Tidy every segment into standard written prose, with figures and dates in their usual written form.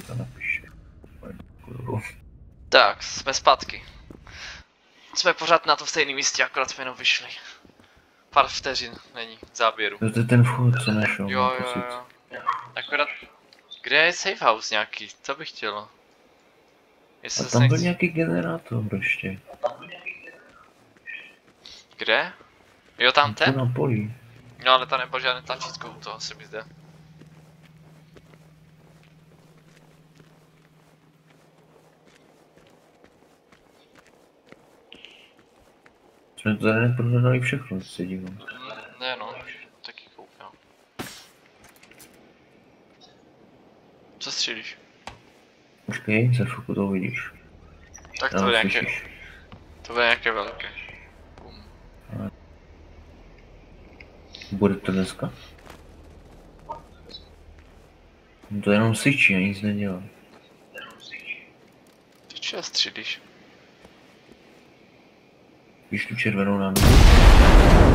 to napište. Tak, jsme zpátky. Jsme pořád na tom stejném místě, akorát jsme jenom vyšli. Pár vteřin není v záběru. To je ten vchod, co nešel. Jo. Akorát, kde je safe house nějaký? Co bych chtělo? A tam byl nějaký generátor ještě. Kde? Jo, tam ten? Na poli. No ale tam nebyl žádný tlačítko u toho, se mi zdá. Jsme to tady neprohledali všechno, se dívám. Ne no, taky koukám. Co střílíš? Počkej, za chvilku to uvidíš. Tak to bude nějaké... To bude nějaké velké. Bude to dneska? No to jenom syčí a nic nedělá. Ty čeho střílíš? Víš tu červenou nádobu?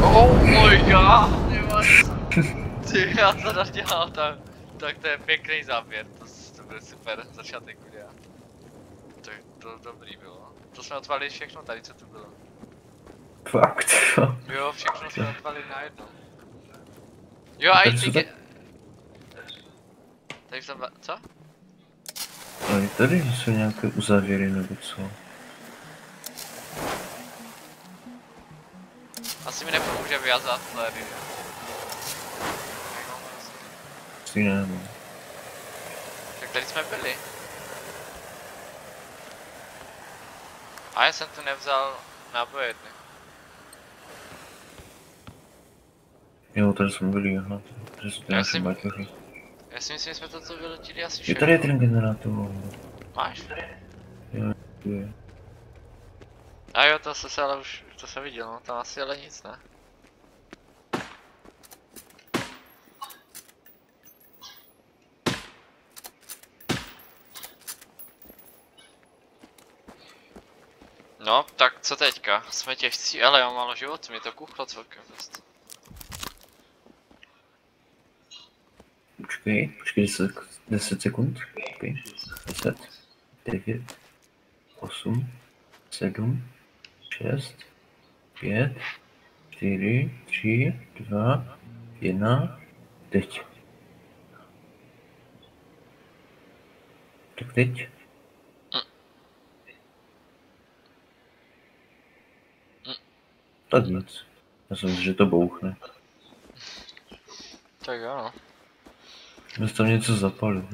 Oh my god, ty já to nadělal tam. Tak to je pěkný záběr, to bude super začátek videa. To dobrý bylo. To jsme odvalili všechno tady, co tu bylo. Fakt, jo. Jo, všechno jsme odvalili najednou. Jo, a i ty... Tady jsem... Co? Ale tady jsou nějaké uzávěry nebo co? Asi mi nepomůže vyjazat fléry. Asi ne, no. Tak tady jsme byli. A já jsem tu nevzal náboje jedny. Jo, tady jsme byli, aha. Tady jsou ty naše baťory. Já si myslím, že jsme to vyletili asi Je všechno. tady je ten generátor. Máš? Jo, je. A jo, to se ale už, to jsem viděl, no, tam asi ale nic, ne? No, tak co teďka? Jsme těžcí, ale já mám málo život, mě to kuchlo celkem dost. Počkej 10 sekund. Okay. 10, 9, 8, 7, 6, 5, 4, 3, 2, 1, teď. Tak teď. Tak nic. Já jsem myslel, že to bouchne. Tak jo, no. Já jsem tam něco zapalil.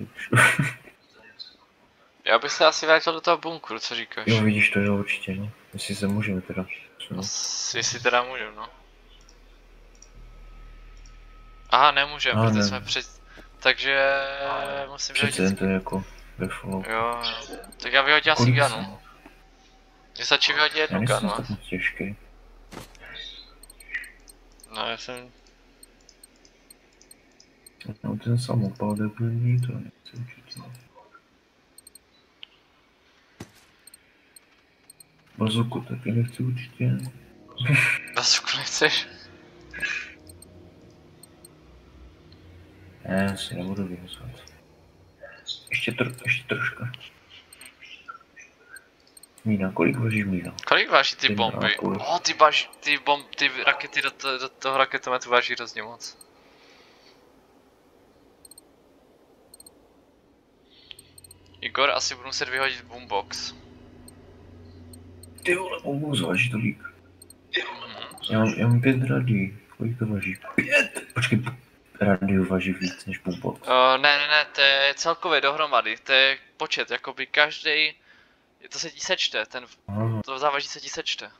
Já bych se asi vrátil do toho bunkru, co říkáš? Jo, vidíš to, jo, určitě, no. Jestli se můžeme teda. No, jestli teda můžem, no. Aha, nemůžeme, protože jsme před... Takže... musím vyhodit... Přece jen to je jako ve follow. Jo, tak já vyhodil asi gunu. Mně stačí vyhodit jednu gunu. Já nejsem tak těžký. No, já jsem... No, ten samopal debilní, to nechci určitě. Bazuku taky nechci určitě. Bazuku nechceš? Ne, já si nebudu vyhozovat. Ještě troška. Mína, kolik váží mína? Kolik váží ty bomby? Ty rakety do toho raketometu váží hrozně moc. Igor, asi budu muset vyhodit boombox. Ty vole, boombox váží tolik. Já mám 5 radí. Kolik to váží? 5! Počkej, radio váží víc než boombox. Ne, to je celkově dohromady, to je počet, jakoby každý. To se ti sečte, to závaží se ti sečte.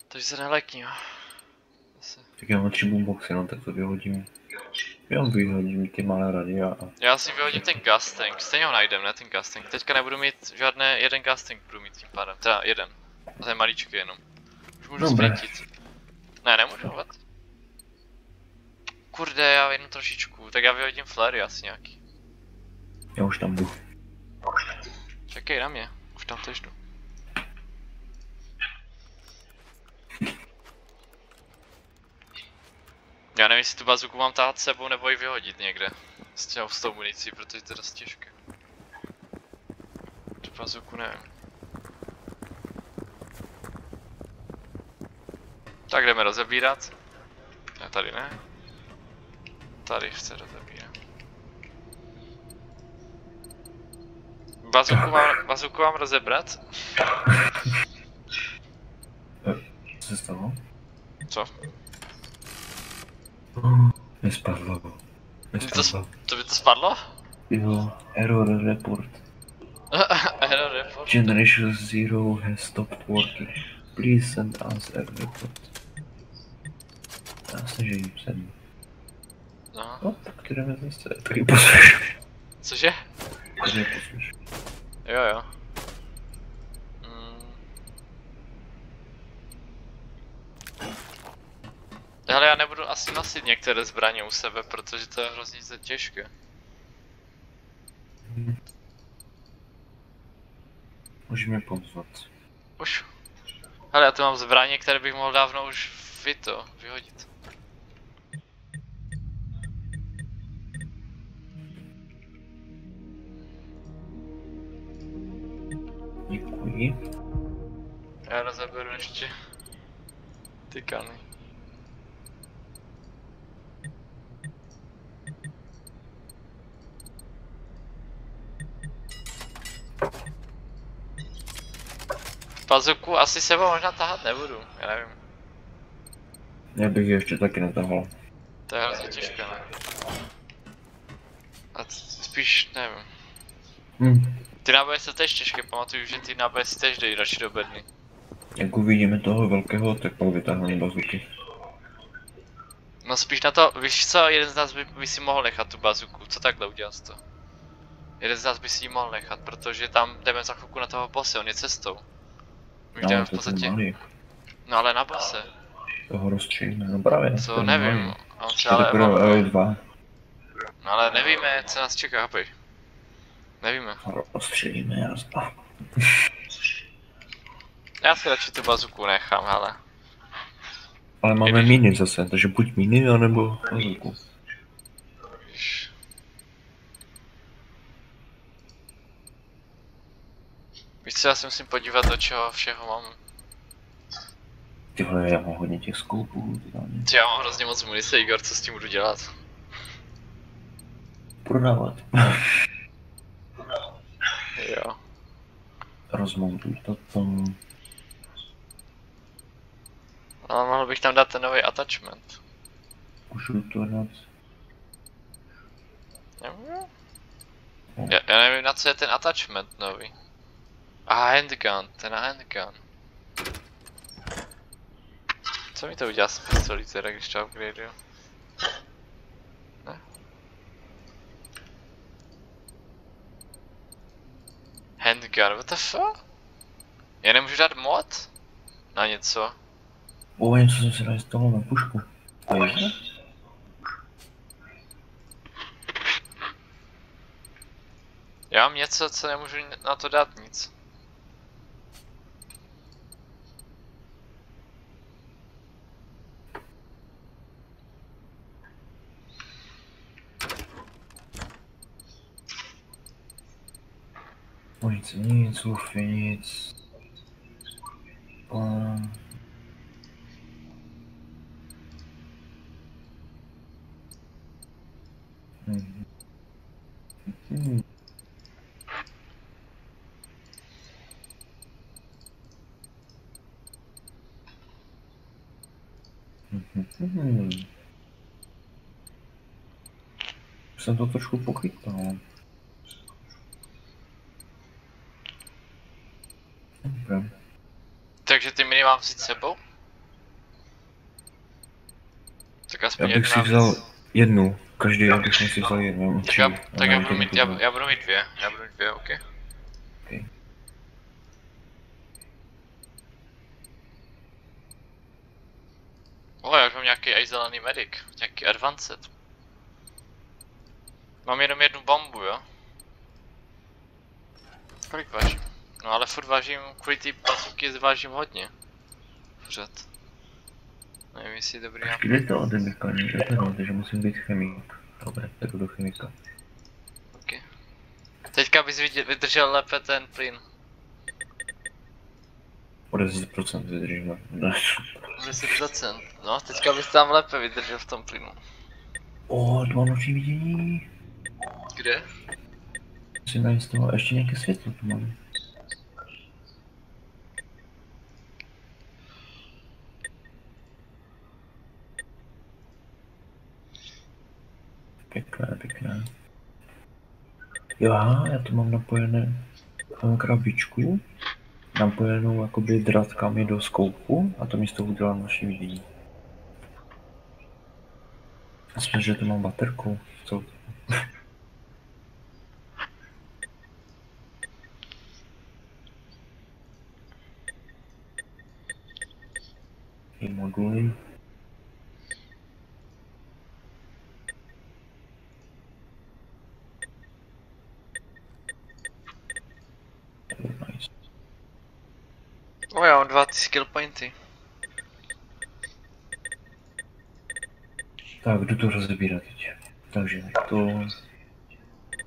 Takže se nelekni, jo. Tak já mám 3 boomboxy, no tak to vyhodím. Já vyhodím ty malé radia a... Já si vyhodím ten gas tank, stejně ho najdem, ne ten gas tank. Teďka nebudu mít žádné, jeden gas tank budu mít tím pádem, teda jeden. A to je maličký jenom. Už můžu sprintit. Ne, nemůžu, what? Kurde, já jenom trošičku, tak já vyhodím flary asi nějaký. Já už tam jdu. Čekej na mě, už tam tež jdu. Já nevím, jestli tu bazuku mám tahat s sebou nebo ji vyhodit někde. s tou municí, protože to je dost těžké. Tu bazuku nevím. Tak jdeme rozebírat. Ne, tady ne. Tady chce rozebírat. Bazuku mám rozebrat? Co se stalo? Co? Nespadlo. To by to spadlo? Jo, error report. Error report? Generation Zero has stopped working. Please send us a report. Já se žijím sem. No, tak jdeme zase. Taky poslyš. Cože? Taky poslyš. Jo. Ale já nebudu asi nosit některé zbraně u sebe, protože to je hrozně těžké. Můžeme pozvat. Už. Ale já tu mám zbraně, které bych mohl dávno už vyhodit. Děkuji. Já rozeberu ještě ty kany. Bazuku asi sebou možná tahat nebudu, já nevím. Já bych ji ještě taky netahal. To je hrozně těžké, ne? A spíš nevím. Ty náboje jsou tež těžké, pamatuju, že ty náboje si tež dají radši do bedny. Jak uvidíme toho velkého, tak pak vytáhneme bazuky. No spíš na to, víš co, jeden z nás by si mohl nechat tu bazuku, co takhle udělat to? Jeden z nás by si ji mohl nechat, protože tam jdeme za chvilku na toho bosse, on je cestou. Už jdeme v podstatě. No ale na bosse. Toho rozstřílíme, no právě. Co nevím, on se ale L2. No ale nevíme, co nás čeká, chápej. Nevíme. Rozstřílíme, jasná. Já si radši tu bazuku nechám, hele. Ale máme miny zase, takže buď miny, anebo bazuku. Víš co, já si musím podívat, do čeho všeho mám. Tyhle, já mám hodně těch skoupů. Já mám hrozně moc munice, Igor, co s tím budu dělat? Prodávat. Jo. Rozmontuj to tam. Ale mohl bych tam dát ten nový attachment. Můžu to dát. Já nevím, na co je ten attachment nový. Handgun, ten handgun. Co mi to udělá s pistolí teda, když to upgradeuju? Ne? Handgun, what the fuck? Já nemůžu dát mod? Na něco? Něco jsem si nainstaloval na pušku. Já mám něco, co nemůžu na to dát nic. Nic, lufy, nic. Jsem to trošku pochytal. Dobré. Takže ty mini mám vzít sebou? Tak aspoň já bych si vzal jednu, každý já bych si vzal jednu. Tak já budu mít dvě, ok. Já už mám nějaký aj zelený medic, nějaký advanced. Mám jenom jednu bombu, jo? Kolik vážím? No ale furt vážím, kvůli ty bazuky vážím hodně. Pořád. Nevím, jestli je dobrý nápad. Kde to ode mě, takže musím být chemik. Dobré, tak do chemika. Okay. Teďka bys vydržel lépe ten plyn. O 10% vydržíme. Ne. 10%. No, teďka bys tam lépe vydržel v tom plynu. O, 2 noční vidění. Kde? Si nainstaloval ještě nějaké světlo tu máme. Pěkné, pěkné. Jo, já tu mám napojené krabičku, napojenou jakoby drátkami do skoupu a to mi z toho udělá noční vidění. Myslím, že to mám baterku. Co? I moduly. Nice. O, já mám 2 skill pointy. Tak, jdu to rozebírat teď. Takže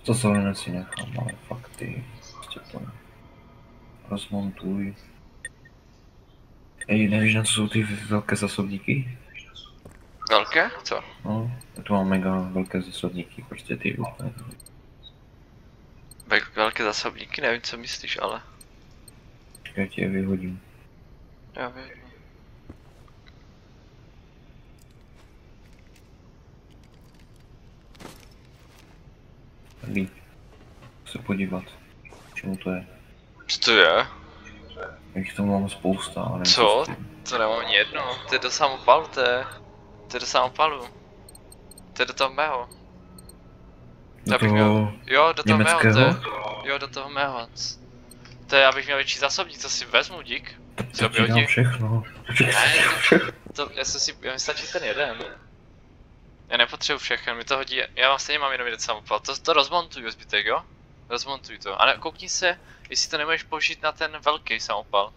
to zelené si nechám, ale fakt ty prostě to rozmontuj. Ej, nevíš, na co jsou ty velké zásobníky? Velké? Co? No, já tu mám mega velké zásobníky, prostě ty úplně. Velké zásobníky, nevím co myslíš, ale... Já ti je vyhodím. Já vím. Tady se podívat, čemu to je. Co to je? Jak to mám spousta, ale nevím, Co? s tím. To nemám ani jedno, to je do samopalu, to je do samopalu. To je do toho mého. Do toho Jo, do toho německého? mého, jo, do toho mého. To je, abych měl větší zásobník, co si vezmu, dík. To ti dám všechno. Já mi stačí ten jeden. Já nepotřebuji všechno, mi to hodí, já vám stejně mám jenom jeden samopal, to rozmontuju zbytek, jo? Rozmontuj to, ale koukni se, jestli to nemůžeš použít na ten velký samopal.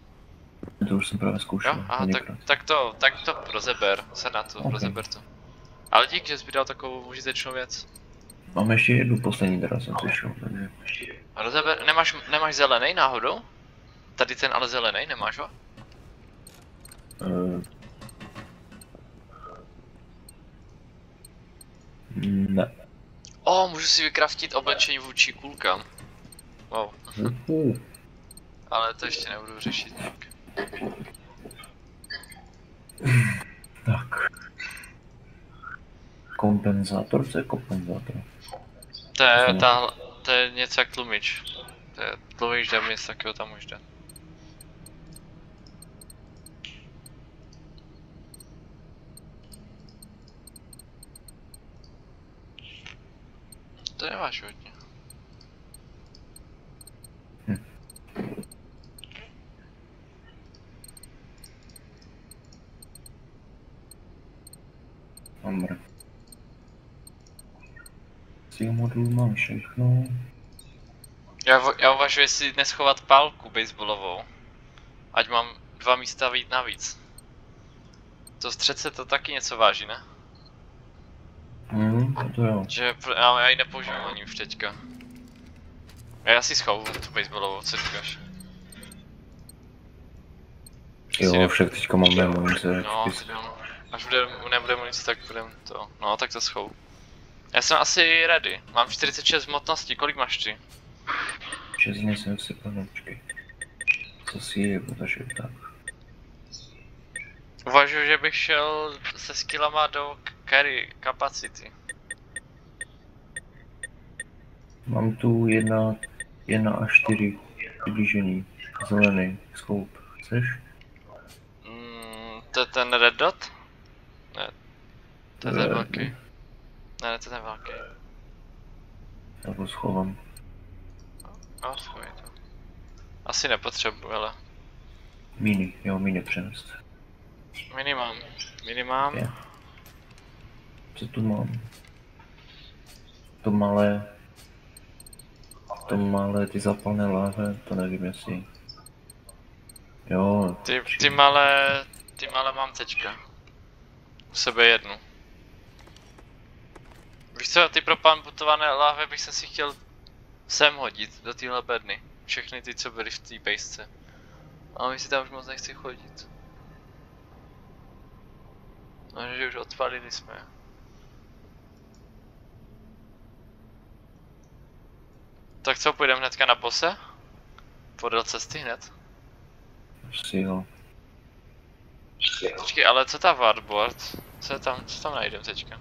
To už jsem právě zkoušel. Jo? Aha, tak to rozeber, se na to, okay. Rozeber to. Ale díky, že jsi mi dal takovou užitečnou věc. Mám ještě jednu poslední, teda jsem slyšel, takže... Rozeber, nemáš zelený náhodou? Tady ten ale zelený, nemáš ho? Ne. Můžu si vykraftit oblečení vůči kulkám. Wow. Ale to ještě nebudu řešit nějak. Tak. Kompenzátor, co je kompenzátor? To je něco jak tlumič. To je tlumič damage, takového tam už jde. To nemáš hodně. Dobré. Si modul mám všechno. Já uvažuji, jestli neschovat pálku baseballovou. Ať mám 2 místa víc navíc. To střece to taky něco váží, ne? To jo. Že já ji nepoužívám ani už teďka. Já si schovu tu baseballovou, co říkáš? Jo, však teďka máme munice. No, až nebude munice, tak budem to. No, tak to schovu. Já jsem asi ready. Mám 46 hmotnosti, kolik máš ty? 6 jsem si počkej. Co si je, protože tak. Uvažuji, že bych šel se skillama do carry capacity. Mám tu 1 a 4 přiblížený, zelený scope. Chceš? To je ten red dot? Ne. To je ten velký. Ne, to je ten velký. Já to schovám. No, schovej to. Asi nepotřebuji, ale... Mini přenést. Mini mám. Je. Co tu mám? To malé, ty zapalné láhve, to nevím jestli... Jo. Ty malé mám teďka. U sebe jednu. Víš co, ty propambutované láhve bych si chtěl sem hodit, do téhle bedny. Všechny ty, co byly v té pejsce. Ale my si tam už moc nechci chodit. No, že už odpalili jsme. Tak co, půjdeme hnedka na bose? Podél cesty hned? Asi jo. Počkej, ale co ta wardboard? Co tam najdem teďka?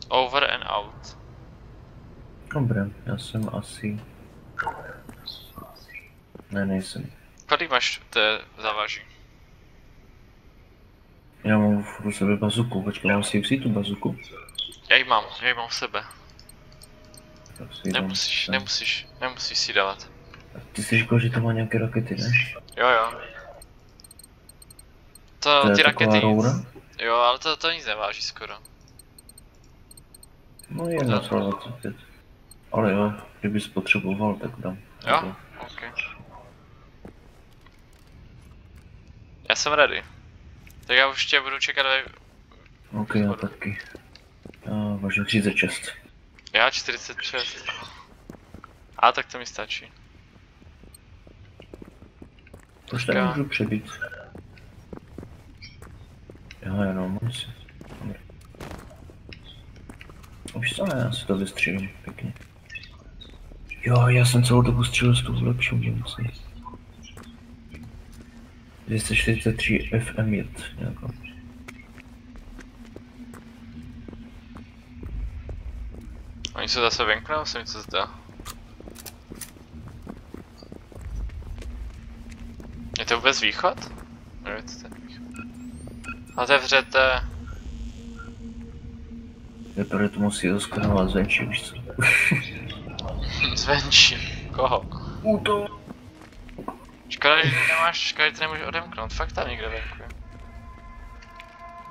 Over and out. Dobré, já jsem asi... Ne, nejsem. Kolik máš té závaží? Já mám v sebe bazuku, počkej, mám si vzít tu bazuku? Já ji mám v sebe. Nemusíš si dávat. Ty jsi říkal, že to má nějaké rakety, ne? Jo. To ty je rakety roura? Jo, ale to nic neváží skoro. No je na 25. Ale jo, kdybys potřeboval, tak dám. Jo? OK. Já jsem ready. Tak já už tě budu čekat OK, já taky. Já vážím 36. Já 46. A tak to mi stačí. To už tady můžu přebít. Já jenom si. Už co, já si to vystřílím pěkně. Jo, já jsem celou dobu střílel s tou lepší municí. 243 FM1 nějakou. Oni se zase venku, nebo se mi to zdá? Je to vůbec východ? Nevím, co to je východ. Otevřete... Vypadá to musí doskonalovat zvenčí, víš co? Zvenčí. Koho? Škoda, že to nemůžu odemknout, fakt tam někde venku.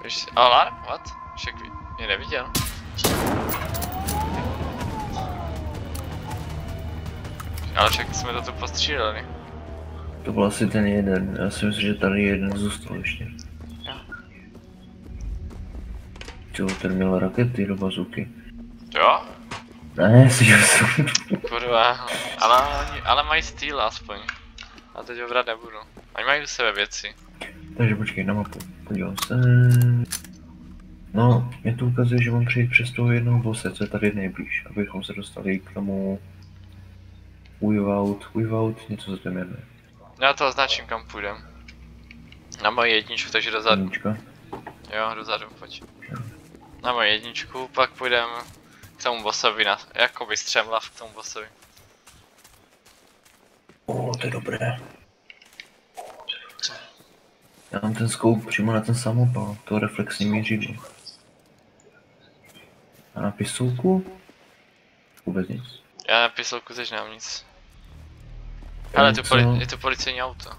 Víš, alarm? What? Však mě neviděl. Ale však jsme to tu postříleli. To byl asi ten jeden, já si myslím, že tady jeden zůstal ještě. Jo. Co, ten měl rakety do bazuky? Jo? Ne, si jsem. Kurva, ale mají styl aspoň. A teď ho brát nebudu. Oni mají u sebe věci. Takže počkej na mapu, podívám se. No, mě to ukazuje, že mám přijít přes toho jednoho bose, co je tady nejblíž, abychom se dostali k tomu without, něco za tím jmenuje. Já to označím, kam půjdem. Na moji jedničku, takže dozadu. Jednička? Jo, dozadu, pojď. Na moji jedničku, pak půjdem k tomu bossovi, jakoby střemlav k tomu bossovi. To je dobré. Já mám ten scope přímo na ten samopal, to reflexní měřidlo. A na pistolku? Vůbec nic. Já na pistolku teď nemám nic. Ale je to policejní auto.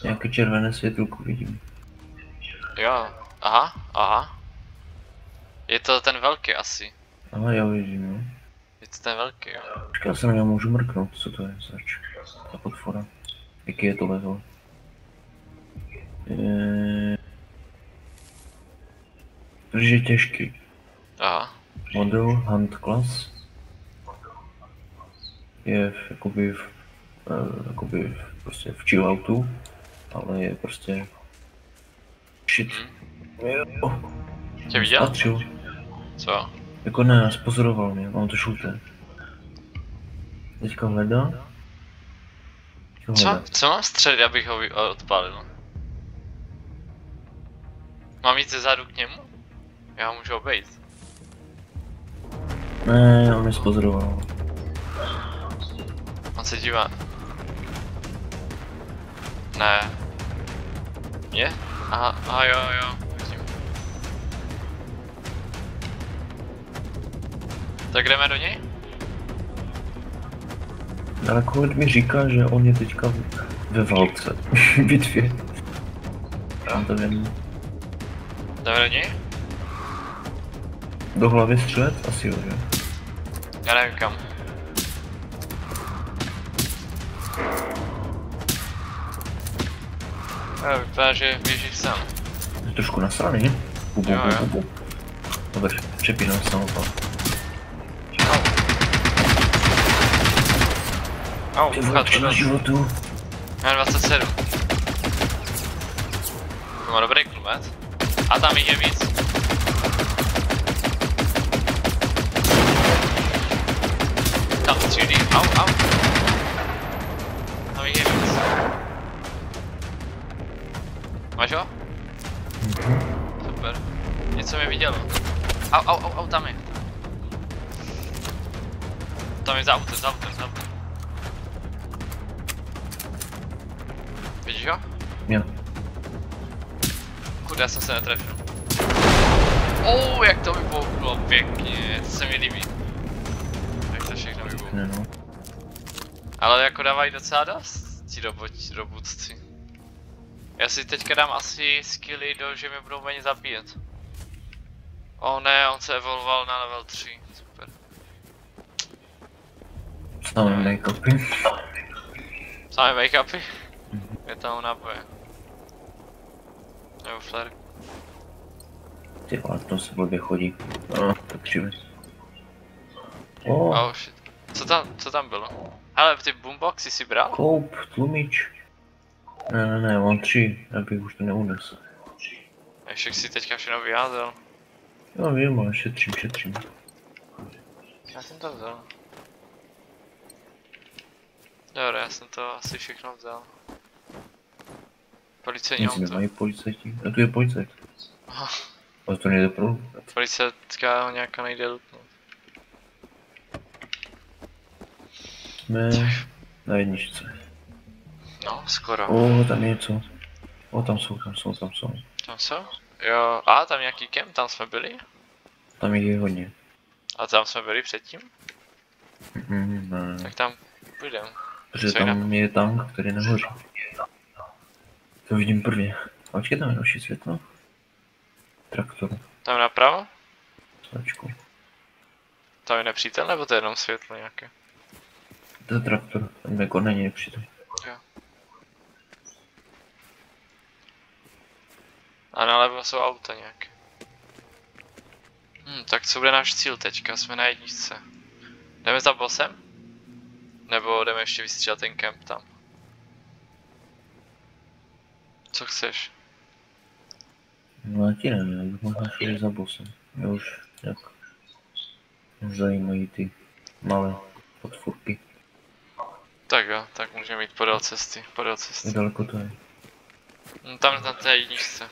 Nějaké červené světulku vidím. Jo, aha. Je to ten velký asi. Aha, já vidím, jo. Je to ten velký, jo. Já se na něj můžu mrknout, co to je zač. Ta podfora. Jaký je to level? Je těžký. Aha. Model Hunt Class. Je prostě v chilloutu, ale je prostě shit. Jo. Tě viděl? Spatřil. Co? Jako ne, spozoroval mě, mám to šuté. Teďka hledá. Co mám střelit, abych ho odpálil? Mám jít ze zádu k němu? Já ho můžu obejít. Ne, on mě spozoroval. On se dívá. Ne. Je? Aha, jo, vidím. Tak jdeme do něj? Dalekohled mi říká, že on je teďka ve válce, v bitvě. Já to vím. Jdeme do něj? Do hlavy střelet? Asi jo, že? Já nevím kam. Vypadá, že běží sem. Je trošku nasraný. Jo. Dobře, přepínám samopal. Au, Ty vole, na životu. Já 27. To má dobrý kulomet. A tam jich je víc. Tam střílí, au. Tam jich je víc. Máš ho? Super. Něco mi vidělo. Au, tam je. Tam je za autem. Vidíš ho? Jo. Kurde, já jsem se netrefil. Jak to vypouchlo pěkně, to se mi líbí. Jak to všechno vypouchlo. No. Ale jako dávají docela dost ti robotci. Já si teďka dám asi skilly že mě budou méně zabíjet. Ne, on se evolvoval na level 3, super. Samé make-upy. Samé make-upy? Je tam náboje. Nebo flare. Ty vole, to se blbě chodí. Tak křivě. Oh shit. Co tam bylo? Hele, ty boomboxy si bral? Koup, tlumič. Ne, mám 3, abych už to neunesl. Ještě si teďka všechno vyházel. Jo, vím, ale šetřím. Já jsem to vzal. Dobré, já jsem to asi všechno vzal. Policejní auto. Nemají policajti. A tu je policajt. Ale to nejde pro. Policajtka ho nějaká nejde lutnout. Jsme na jedničce. No, skoro. Tam je něco. Tam jsou. Tam jsou? Jo, tam nějaký camp, tam jsme byli? Tam je hodně. A tam jsme byli předtím? Ne. Tak tam půjdem. Protože tam je tank, který nehoří. To vidím prvně. Počkej, tam je další světlo. Traktor. Tam napravo? Slačku. Tam je nepřítel, nebo to je jenom světlo nějaké? To je traktor, tam jako není nepřítel. Jo. A nalevo jsou auta nějaké. Tak co bude náš cíl teďka? Jsme na jedničce. Jdeme za bossem? Nebo jdeme ještě vystřílet ten kemp tam? Co chceš? No já ti nevím, já bych možná šel za bossem. Já už jak zajímají ty malé podfurky. Tak jo, tak můžeme jít podél cesty, Jak daleko to je? Tam na té jedničce.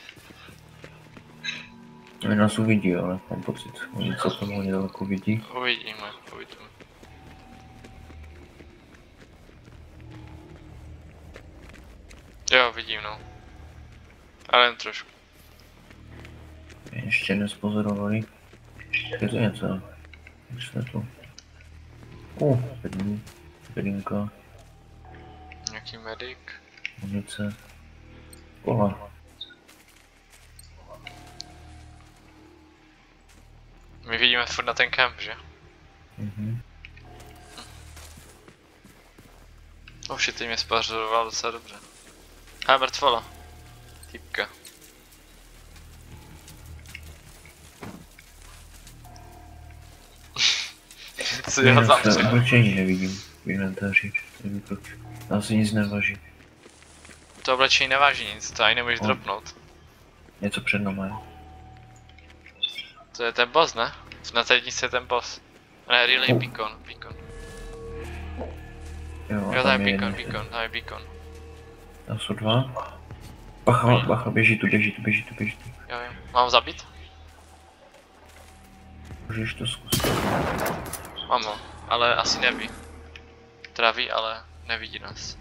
Oni nás uvidí, ale mám pocit, oni co tam hodně daleko vidí. Uvidíme. Jo, vidím, no. Ale jen trošku. Ještě nespozorovali. Je to něco. Světlo. Bedinka. Nějaký medic. Munice. Kola. My vidíme furt na ten kemp, že? Už teď mě spařoval docela dobře. Mrtvola. Typka. Co je zavřel? Oblečení nevidím v inventáři, nevím proč. Asi nic neváží. To oblečení neváží nic, to ani nemůžeš dropnout. Něco před náma je. To je ten boss, ne? Na té jedničce je ten boss. Ne, relay beacon. Jo, tam je beacon. Tam jsou 2. Bacha, běží tu. Jo, mám zabít? Můžeš to zkusit. Mám ho, ale asi neví. Traví, ale nevidí nás.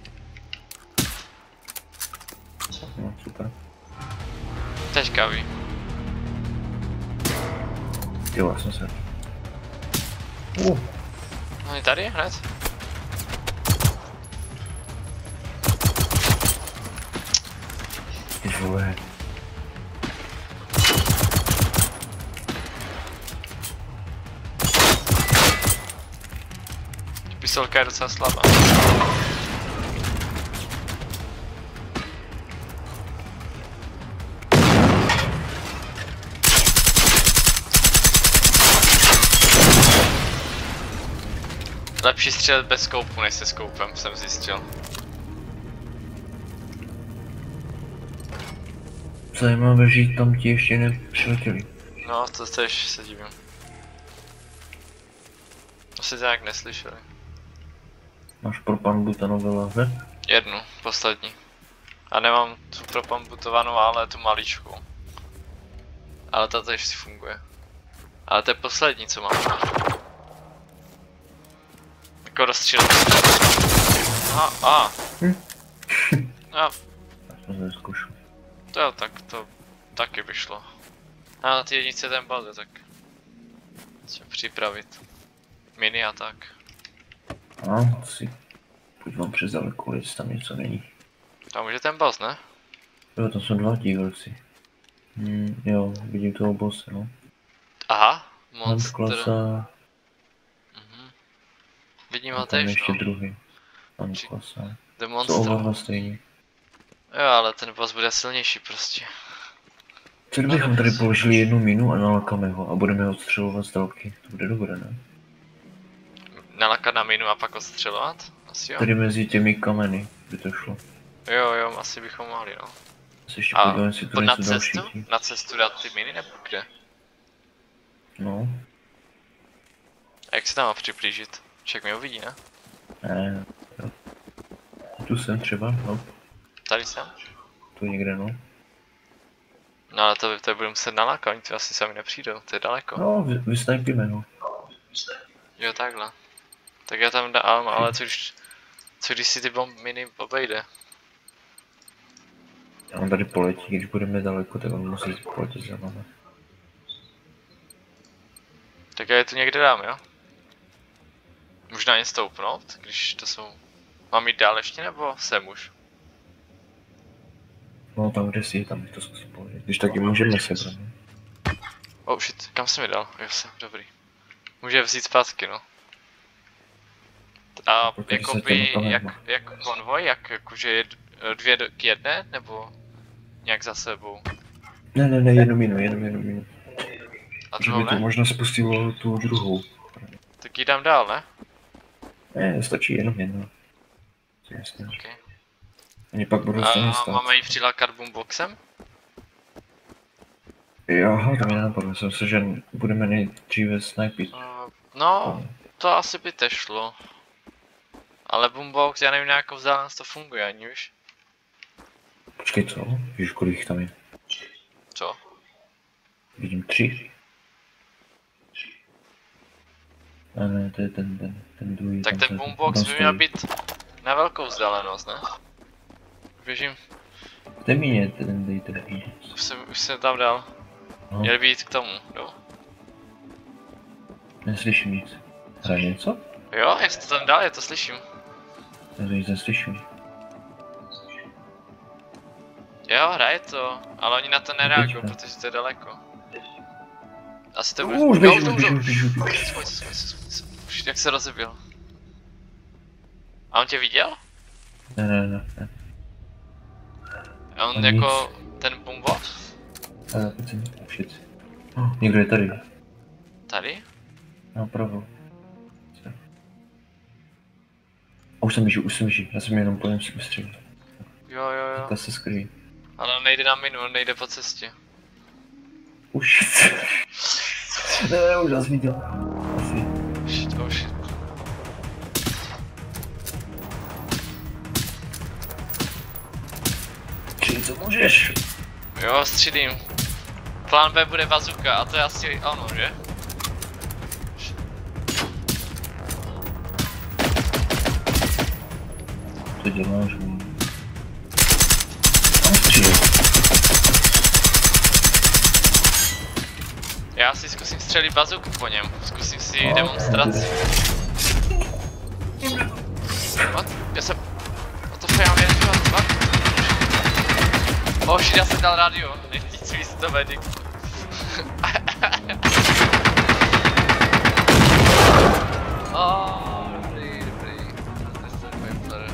No, super. Teďka ví. Jo, já jsem se. No je tady hned? Ty vole. Pistolka je docela slabá. Lepší střelit bez skoupu než se skoupem, jsem zjistil. Zajímavé, že tam ti ještě nepřiletěli. No, to tež se divím. Asi to nějak neslyšeli. Máš pro Panbuta nové lahve? Jednu, poslední. A nemám tu propambutovanou, ale tu maličku. Ale ta tež si funguje. Ale to je poslední, co mám. Jako rozstřílet. No, To zkoušu. to jo, tak to taky by šlo. A na ty jednice ten balde, tak se připravit. Mini a tak. A si pojď vám přes daleko, jestli tam něco není. Tam už je ten boss, ne? Jo, tam jsou dva dílci. Jo, vidím toho bosse, no. Aha, Monster. monster. Klasa. Vidím A ho tam tež, ještě no. druhý. Pan Klasa. The Jsou oba monster. dva stejný. Jo, ale ten boss bude silnější prostě. Co kdybychom tady položili jednu minu a nalakáme ho a budeme ho odstřelovat z dálky? To bude dobré, ne? Nalakat na minu a pak odstřelovat? Asi jo. Tady mezi těmi kameny by to šlo. Jo, asi bychom mohli, no. Se ještě A podíváme, jestli to na nejsou další. cestu? Na cestu dát ty miny nebo kde? No. A jak se tam má připlížit? Však mě uvidí, ne? Ne. Jo. Tu jsem třeba, no. Tady jsem? Tu někde, no. No ale to budu muset nalákat, oni tu asi sami nepřijdou, to je daleko. No, vysnajpíme ho. Jo, takhle. Tak já tam dám, ale co když si ty miny obejde? On tady poletí, když budeme daleko, tak on musí poletět za námi. Tak já je tu někde dám, jo? Možná jen stoupnout, když to jsou... Mám jít dál ještě, nebo sem už? No tam, kde si je, tam bych to zkusil položit. Když taky můžeme sebrat, ne? Oh shit, kam jsem mi dal? Jo, jsem, dobrý. Může vzít zpátky, no. A Protože jakoby, se jak konvoj, jakože dvě k jedné, nebo nějak za sebou? Ne, jednu minu. A Že by to tohle? možná spustilo tu druhou. Tak ji dám dál, ne? Ne, stačí jenom jedna. Jasně. Okay. Oni pak budou stejně A stát. máme ji přilákat boomboxem? Jo, to mě napadlo, jsem se, že budeme nejdříve snipit. No, to asi by te šlo. Ale boombox, já nevím, na jakou vzdálenost to funguje ani už. Počkej, co? Víš, kolik jich tam je? Co? Vidím 3. Ne, to je ten druhý. Tak tam ten se- boombox tam by měl stojí. být na velkou vzdálenost, ne? Běžím, Dej mi je, dejte boombox. už jsem tam dal. No, Měl být k tomu, jo. neslyším nic. Hraje něco? Jo, jak jsi to tam dal, já to slyším. Já to nic neslyším. Jo, hraje to, ale oni na to nereagují, Teďka. protože to je daleko. Asi to bude... Už Jo, běžím, Už, jak se rozbil. A on tě viděl? Ne. A on Nic. jako ten boombox? Pojď sem, shit. Někdo je tady. Tady? Napravo. A už jsem běží, já jsem jenom po něm si vystřelil. Jo. Ta se skryjí. Ale on nejde na minu, on nejde po cestě. Už. Ne, už zas viděl. Asi. Shit. Čili co můžeš? Jo, střílím. Plán B bude bazuka a to je asi ono, že? Co děláš? Střílej. Já si zkusím střelit bazuku po něm. Zkusím si demonstraci. What? Já jsem... What the fuck, já mám jeden život, what? Oh shit, já jsem dal radio. Nechci víc to medic. Dobrý. To je Pimpler.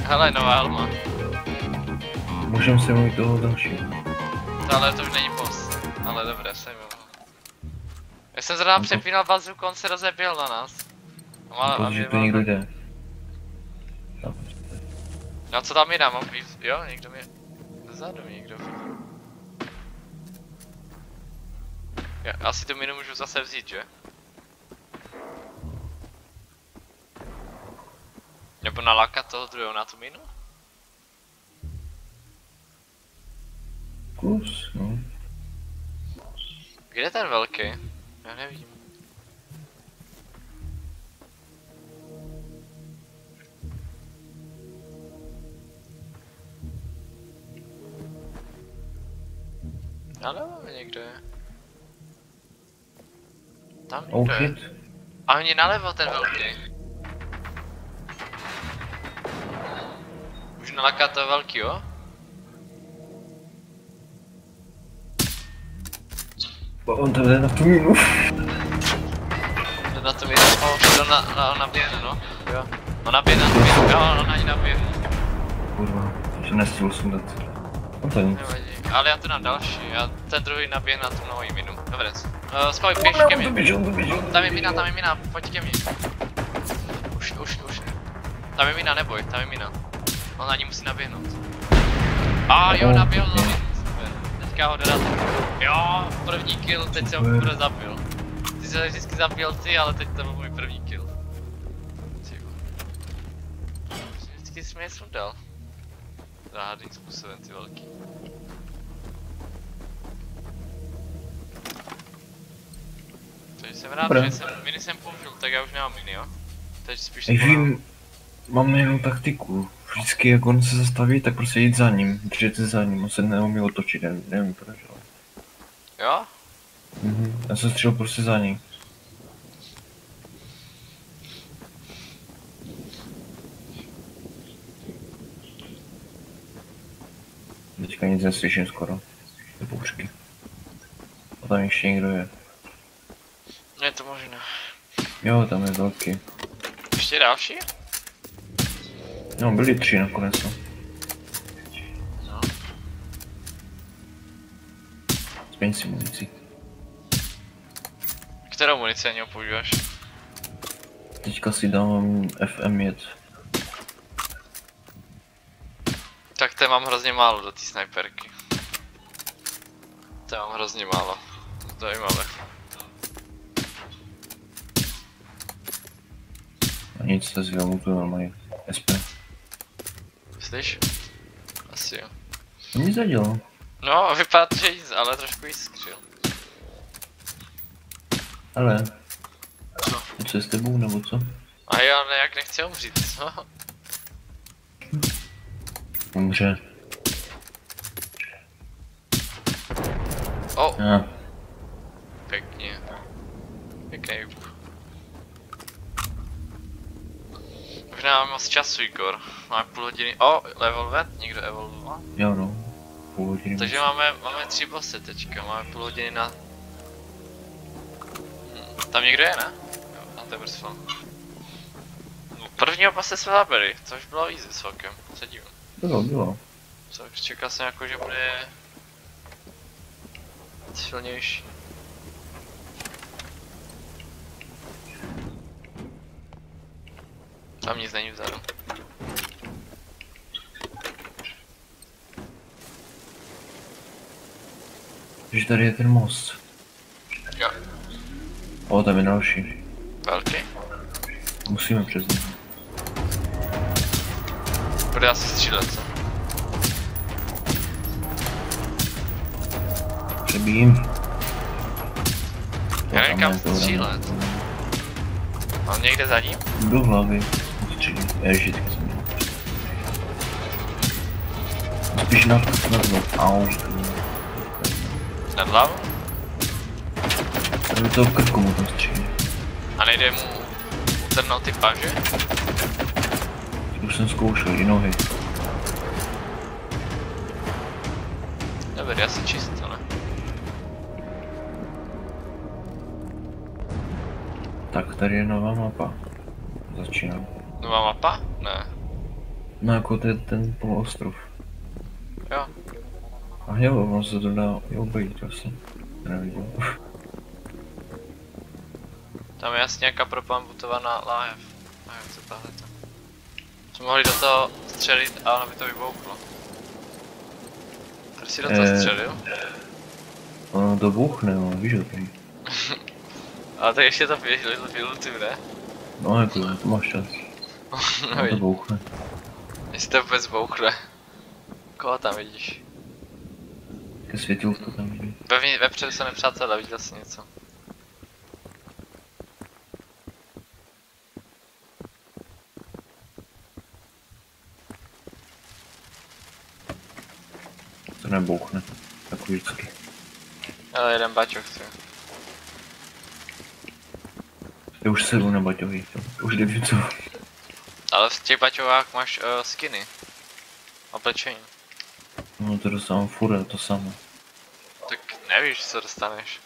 Hele, nová helma. Můžeme se mít toho dalšího. Ale to už není boss. Ale dobré, jsem jo. Já jsem zrovna přepínal bazu, on se rozeběl na nás. Protože to někdo jde. No co tam jde, mám víc, jo, někdo mě... Zezadu mě někdo. Já asi tu minu můžu zase vzít, že? Nebo nalákat toho druhého na tu minu? Kus, no. Kde je ten velký? Já nevím. Já nevím, někde je. Tam někde je. A mě nalevo ten velký. Můžu nalakat toho velký, jo? On to jde na tu minu. Jde na tu minu, na běhne, no. Jo. No naběhne na tu minu, jo, on ani naběhne. Kurva, že nestihl sundat. On to nic. Nevadí, ale já tu dám další, já ten druhý naběhne na tu novou minu. Dobré, skoj, běž ke mně. Tam je mina, pojď ke mně. Už. Tam je mina, neboj, tam je mina. On na ní musí naběhnout. Jo, naběhl, no. Teďka ho dodat. Jo, první kill, teď jsem ho poprvé zabil. Ty se vždycky zabil ty, ale teď to byl můj první kill. Vždycky jsi mě sundal. Záhadným způsobem, ty velký. Takže jsem rád, že jsem mini jsem použil, tak já už nemám mini, jo? Teď spíš vím, mám jenom taktiku. Vždycky jak on se zastaví, tak prostě jít za ním, držet se za ním, on se neumí otočit, nevím proč, ale... Jo? Já jsem střelil prostě za ní. Teďka nic neslyším skoro. Do bouřky. A tam ještě někdo je. Je to možné. Jo, tam je velký. Ještě další? No, byli 3 nakonec. No. Změň si munici. Kterou munici ani používáš? Teďka si dám FM jet. Tak to mám hrozně málo do té snajperky. To mám hrozně málo. Zajímavé. A nic se zvěl, to normálně. SP. Myslíš? Asi jo. Nic nedělal. No, vypadá to, že nic, ale trošku jiskřil. Ale. Co je s tebou, nebo co? A já nejak nechci umřít, co? Umře. Pěkně. Pěkný úk. Už nemáme moc času, Igor. Máme půl hodiny. Level někdo evolvoval? Jo no. Půl hodiny. Takže máme 3 bossy teďka, máme půl hodiny na... Tam někdo je, ne? Jo, tam to je brzo. Prvního bosse jsme zabili, což bylo easy celkem, se dívám. Bylo. Což čekal jsem jako, že bude... silnější. Tam nic není vzadu. Že tady je ten most. Jo. Tam je další. Velký? Musíme přes něj. Bude asi střílet, co? Přebijím. Já nevím kam střílet. Mám někde za ním? Do hlavy. Střílí. Ježiš, teďka jsem měl. Spíš na hlavu. Au. Nad hlavu? Tady toho krku mu tam střílí. A nejde mu utrhnout ty paže? Už jsem zkoušel, i nohy. Dobrý, asi čisto, ne? Tak tady je nová mapa. Začínám. Nová mapa? Ne. No jako to je ten poloostrov. Jo. A jo, on se to dá i obejít asi. Neviděl. Tam je jasně nějaká propambutovaná láhev. Nevím, co tahle to. Jsme mohli do toho střelit a ono by to vybouchlo. Tady si do toho střelil? Ono to bouchne, no, víš o tom. Ale tak ještě to vylutuj, ne? No jako, to máš čas. No to bouchne. Jestli to vůbec bouchne. Koho tam vidíš? Ke světilku tam vidím. Vepředu se nepřátelé, viděl jsi něco. To nebouchne. Jako vždycky. Ale jeden baťoch chci. Já už sedu na baťovi, už nevím co. Ale v těch baťovách máš skiny. Oblečení. No to dostávám furt to samé. Tak nevíš, co dostaneš.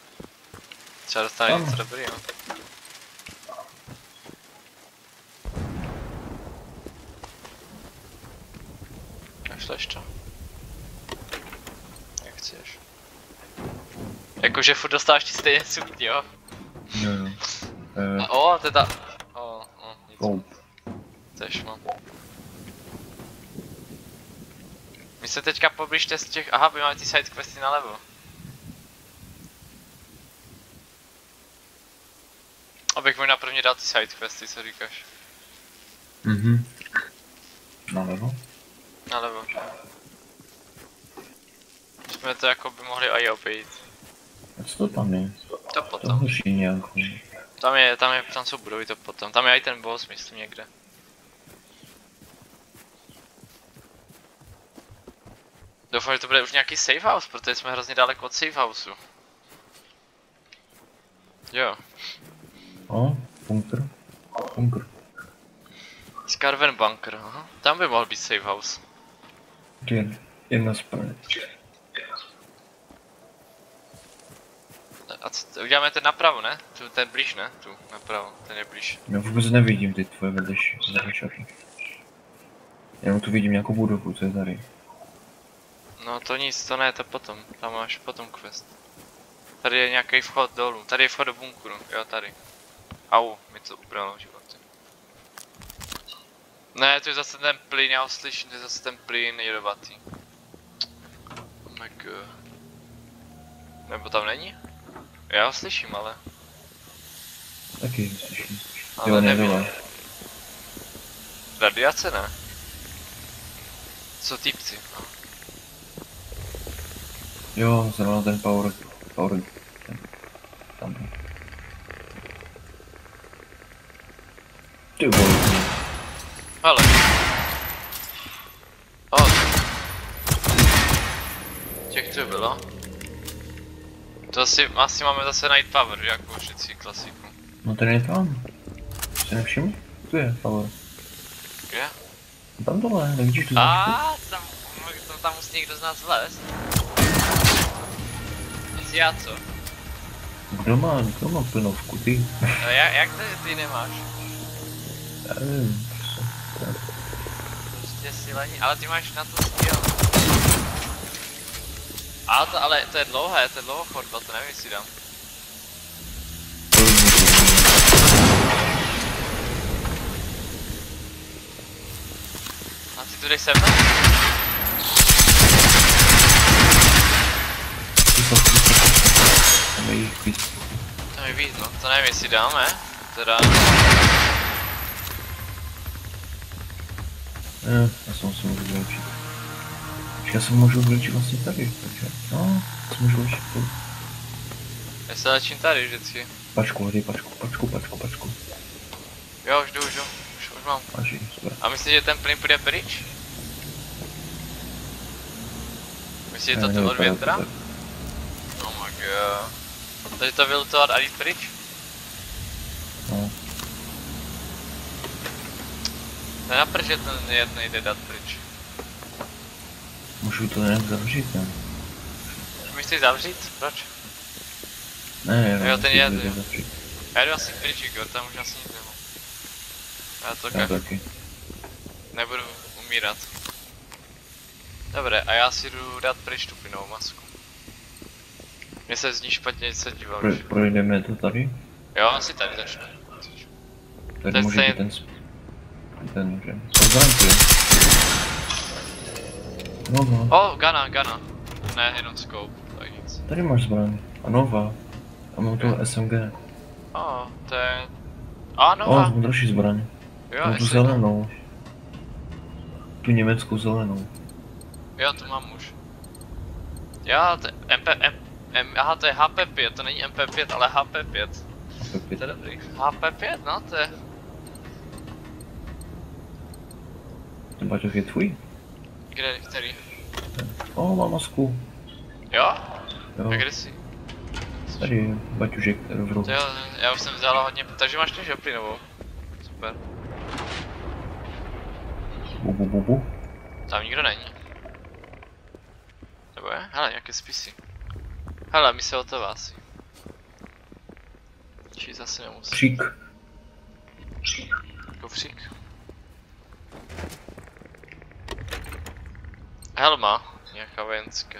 Třeba dostaneš něco dobrýho. Našleš to? Jak chceš. Jakože furt dostáváš ty stejně sukni, jo? Jo. O, teda... nic. Chceš, no. My se teďka poblížte z těch... Aha, my máme ty sidequesty nalevo. Abych možná prvně dal ty sidequesty, co říkáš? Mhm. Nalevo? Nalevo. Jsme to jako by mohli i obejít. A co to tam je? To To potom. hoří nějak. Tam jsou budovy, to potom. Tam je i ten boss, myslím, někde. Doufám, že to bude už nějaký safe house, protože jsme hrozně daleko od safe houseu. Jo. O, bunkr. Bunkr. Scarven Bunker, aha. Tam by mohl být safe house. Jedna správně. A co, uděláme ten napravo, ne? Ten blíž, ne? Tu, napravo, ten je blíž. Já vůbec nevidím ty tvoje vedlejší. Jenom tu vidím nějakou budovu, co je tady. No to nic, to ne, to potom. Tam máš potom quest. Tady je nějaký vchod dolů, tady je vchod do bunkru, jo tady. Au, mi to ubralo životy. Ne, to je zase ten plyn, já ho slyším, to je zase ten plyn jedovatý. Oh my god. Nebo tam není? Já ho slyším, ale... Taky slyším. Ale nevím. Radiace ne? Co týpci? No. Jo, zrovna ten power, ten, tam. Ty vole. Hele. Těch tu bylo. To asi máme zase najít power, že jako všetci klasiku. No ten je tam. Jsi nevšiml? Tu je power. Kde? Tam dole, nevidíš tu Tam musí někdo z nás vlézt. Jestli já co? Kdo má plynovku, ty? No, jak to, že ty nemáš? Já nevím. Prostě si lení, ale ty máš na to skill. Ale to je dlouho chodba, to nevím, jestli dám. A ty tu jdeš se mnou? Tam je jich víc. Tam je víc, no, to nevím, jestli dáme. Teda... Já se můžu vylečit. Já se můžu vylečit vlastně tady, takže no, se můžu vylečit tu. Já se lečím tady vždycky. Pačku, hledej pačku. Jo, už jdu, už mám. Máš ji, super. A myslíš, že ten plyn půjde pryč? Myslíš, že to tu od větra? Oh my god. Takže to vylutovat a jít pryč? No. To je napřed, že ten nejde dát pryč. Můžu to nějak zavřít, ne? My chceš zavřít? Proč? Ne, Jo, ten je, jo. zavřít. Já jdu asi pryč, Igor, tam už asi nic nemám. Já taky. Nebudu umírat. Dobré, a já si jdu dát pryč tu plynovou masku. Mně se z ní špatně se dívám. Projdeme to tady? Jo, asi tady začne. Tady To může je být ten, že? Zbraňky. Nova. Oh, Gana. Ne, jenom scope, tak nic. Tady máš zbraň. A Nova. A mám tu SMG. To je... Nova. Mám další zbraň. Jo, Mám tu jestli zelenou. Tu německou zelenou. Jo, to mám už. Jo, to je aha, to je HP5, to není MP5, ale HP5. To je dobrý. HP5, no, to je... Ten baťoch je tvůj? Kde, který? Mám masku. Jo? Jo. A kde jsi? Tady baťužek v rohu. Jo, já už jsem vzala hodně, takže máš tu žoplinovou. Super. Bu. Tam nikdo není. Nebo je? Hele, nějaké spisy. Hele, mi se o to asi. Či zase nemusím. Křík. Kufřík. Helma, nějaká vojenská.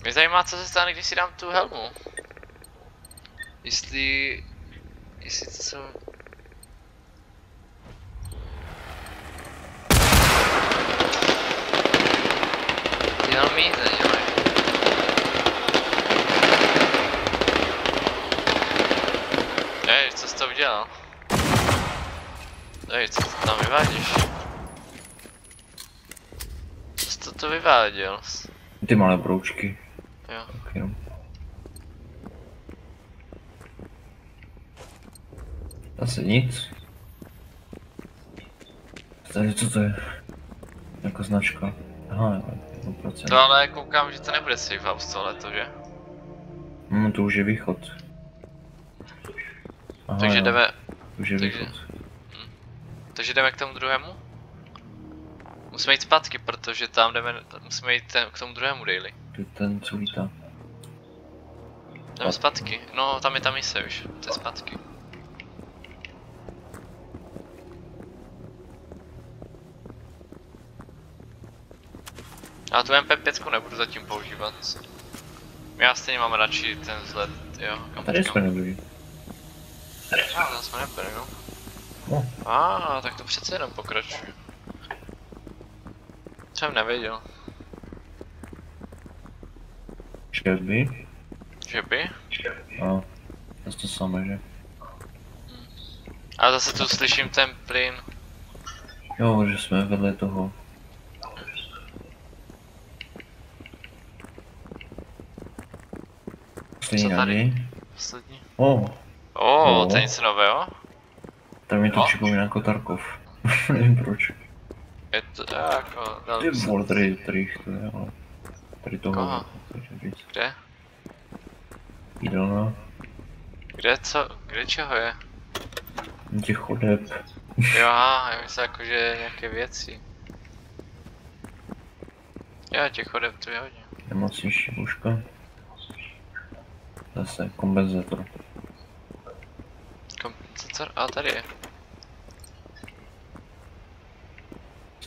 Mě zajímá, co se stane, když si dám tu helmu. Jestli to jsou... Ty helmy nic nedělají. Ej, co jsi to udělal? Ej, co ty tam vyvádíš? Co jsi to vyváděl? Ty malé broučky. Jo. Tak jenom. Zase nic. Tady co to je? Jako značka. Aha, 1%. To ale koukám, že to nebude safe house tohleto, že? To už je východ. Aha, Takže jo. jdeme... To už je takže- východ. Takže jdeme k tomu druhému? Musíme jít zpátky, protože tam jdeme... Musíme jít k tomu druhému daily. To je ten, co lítá. Jdeme zpátky. No, tam je ta mise už. To je zpátky. Ale tu MP5 nebudu zatím používat. Já stejně mám radši ten vzhled, jo. A tady jsme nebyli. Tam jsme nebyli, no. No. Tak to přece jenom pokračuje. Jsem nevěděl. Že by? Že by? Zase to samé, že? A zase tu slyším ten plyn. Jo, že jsme vedle toho. Stejně Co tady? tady. Poslední. No. To je něco nového? Tam mi to No. připomíná jako Tarkov. Nevím proč. Je to jako... Ty vole, tady jich to je, ale... Tady toho. Aha. Takže víc. Kde? Jídelna. Kde co? Kde čeho je? Těch chodeb. Jo, já myslím jako, že nějaké věci. Jo, těch chodeb tu je hodně. Nemocnější lůžka. Zase kompenzátor. Kompenzátor? A tady je.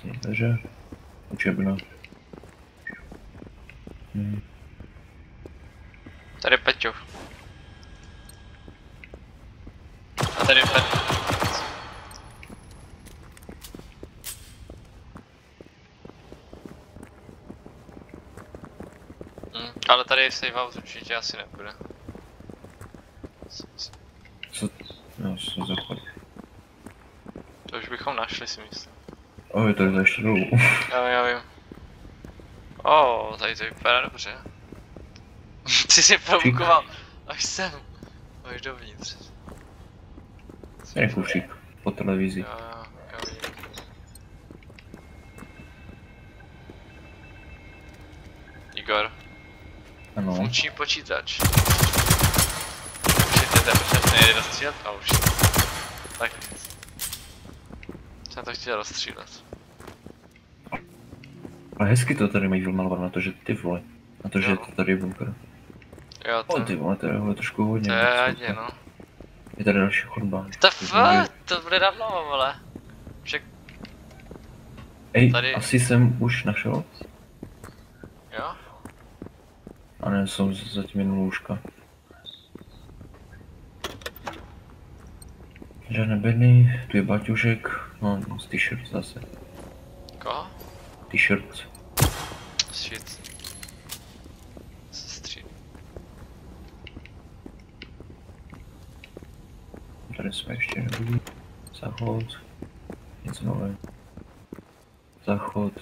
Dveře. Učebna. Tady je Peťo. A tady je Peťo. Ale tady je safe house určitě asi nebude. Co? No, co za chod? To už bychom našli, si myslím. Je tady za ještě dolů. Jo, já vím. Tady to vypadá dobře. Ty jsi provokoval až sem. Až dovnitř. Je kufřík. Po televizi. Jo, já vidím. Igor. Ano. Funkční počítač. Už ten nejde dostřílet? A už. Tak nic. Jsem to chtěl rozstřílet. A hezky to tady mají vymalovat na to, že ty vole. Na to, že Jo. to tady je bunker. Jo, Ty vole, to je trošku hodně. to je hodně, no. Je tady další chodba. To bude dávno, vole. Však, Ej, tady- asi jsem už našel. jo? A ne, jsou zatím jen lůžka. Žádné bedny, tu je baťušek, no t-shirt zase. Koho? T-shirt. Shit. Sestří. Tady jsme ještě nebyli. Záchod. Nic nového. Záchod.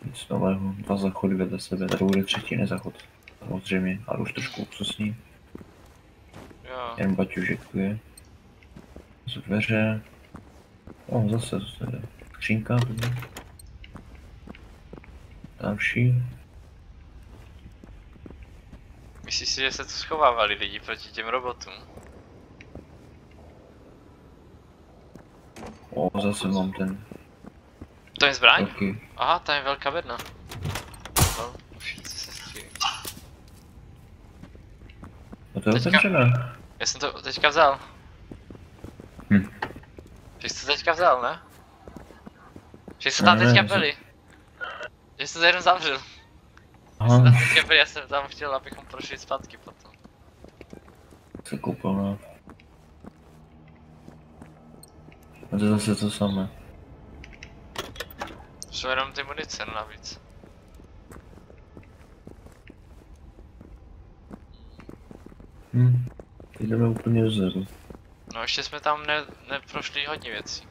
Nic nového. 2 záchody vedle sebe. Tady bude třetí nezáchod. Samozřejmě, ale už trošku luxusní. Jo. Jen baťužek tu je. Z dveře. O, zase skřínka. Další. Myslíš si, že se tu schovávali lidi proti těm robotům? O, zase mám ten. To je zbraň? Velký. Aha, tam je velká bedna. No, všichni se střílí. No to je Teďka- otevřené. Já jsem to teďka vzal. Že jsi to teďka vzal, ne? Že jste tam Ne, teďka ne, byli. Že jste to jenom zavřel. Že Aha, jste tam teďka byli, já jsem tam chtěl, abychom prošli zpátky potom. se koupil, no. A to je zase to samé. Jsou jenom ty munice, no navíc. Jdeme úplně vzadu. No ještě jsme tam neprošli hodně věcí.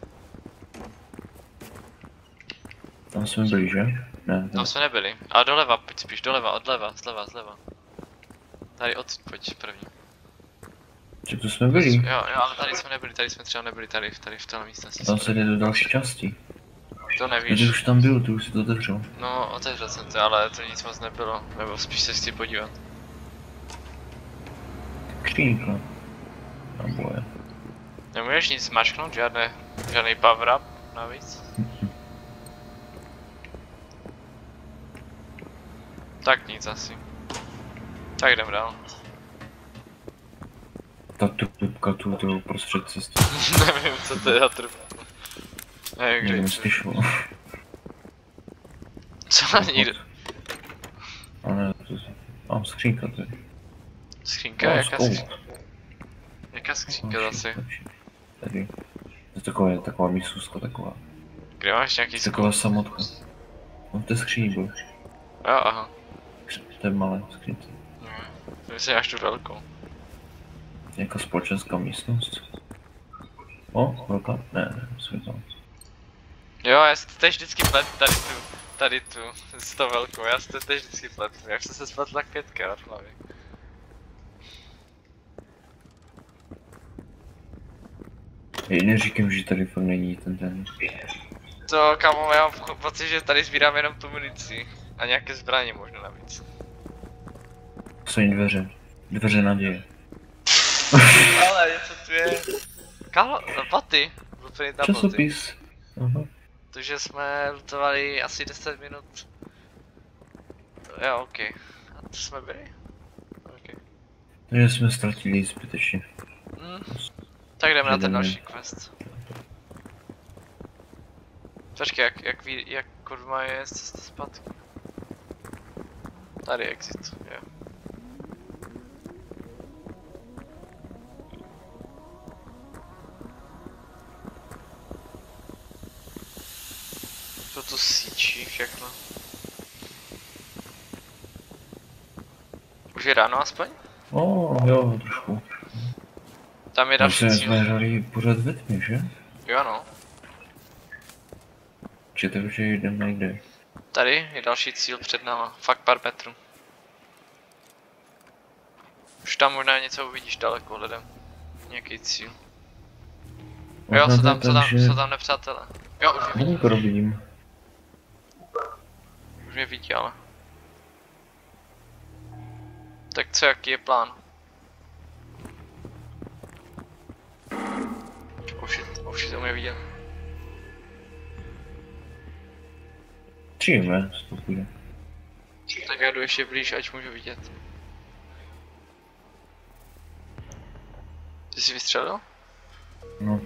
Tam jsme byli, že? Ne, Tam jsme nebyli. A doleva, pojď spíš, doleva, odleva, zleva. Tady odsud pojď první. že tu jsme byli. Jo, ale tady jsme nebyli, tady jsme třeba nebyli, tady v téhle místnosti. Tam se jde do další části. To Ty nevíš. už tam byl, ty už si to otevřel. No, otevřel jsem to, ale to nic moc nebylo. Nebo spíš se chci podívat. Skřínka. Tam boje. Nemůžeš nic zmačknout, žádný power up navíc? Tak nic asi. Tak jdem dál. Ta trubka tu prostřed cesty. Nevím, co to je za trubka. Nevím, kde Nevím, je. slyšel. Co ani... A ne, to je... Mám skřínka tady. Skřínka? Jaká skřínka? Jaká skřínka zase? Tady. To je taková místůzka taková. Kde máš nějaký Taková skok? samotka. No to je skříň byl. Jo, aha. To je malé skřínce. To myslím až tu velkou. Nějaká společenská místnost. O, velká? Ne, světla. Jo, já si to teď vždycky pletu tady tu, s tou velkou, já si to teď vždycky pletu, jak jsem se spletl tak 5krát v hlavě. Neříkám, že tady fakt není ten. To kamo, já mám pocit, že tady sbírám jenom tu munici. A nějaké zbraně možná navíc. Jsou dveře. Dveře naděje. Ale něco tu je. Kamo, no boty. Blueprint na boty. Časopis. Aha. Takže jsme lutovali asi 10 minut. Jo, ok. A to jsme byli? Ok. Takže jsme ztratili zbytečně. Tak jdeme na ten Jdeme. další quest. Počkej, jak kurva je cesta zpátky? Tady exit, jo. To tu síčí všechno. Už je ráno aspoň? Jo, trošku. Tam je další Takže cíl. jsme hráli pořád ve tmě, že? Jo no. Čete, že jdeme někde. Tady je další cíl před náma. Fakt pár metrů. Už tam možná něco uvidíš daleko hledem. Nějaký cíl. Jo, jsou tam nepřátelé. Jo, už mě vidí. Někoho vidím. Už mě vidí, ale. Tak co, jaký je plán? Už to mě viděl. Přijeme, to půjde. Tak já jdu ještě blíž, ať můžu vidět. Ty jsi vystřelil? No.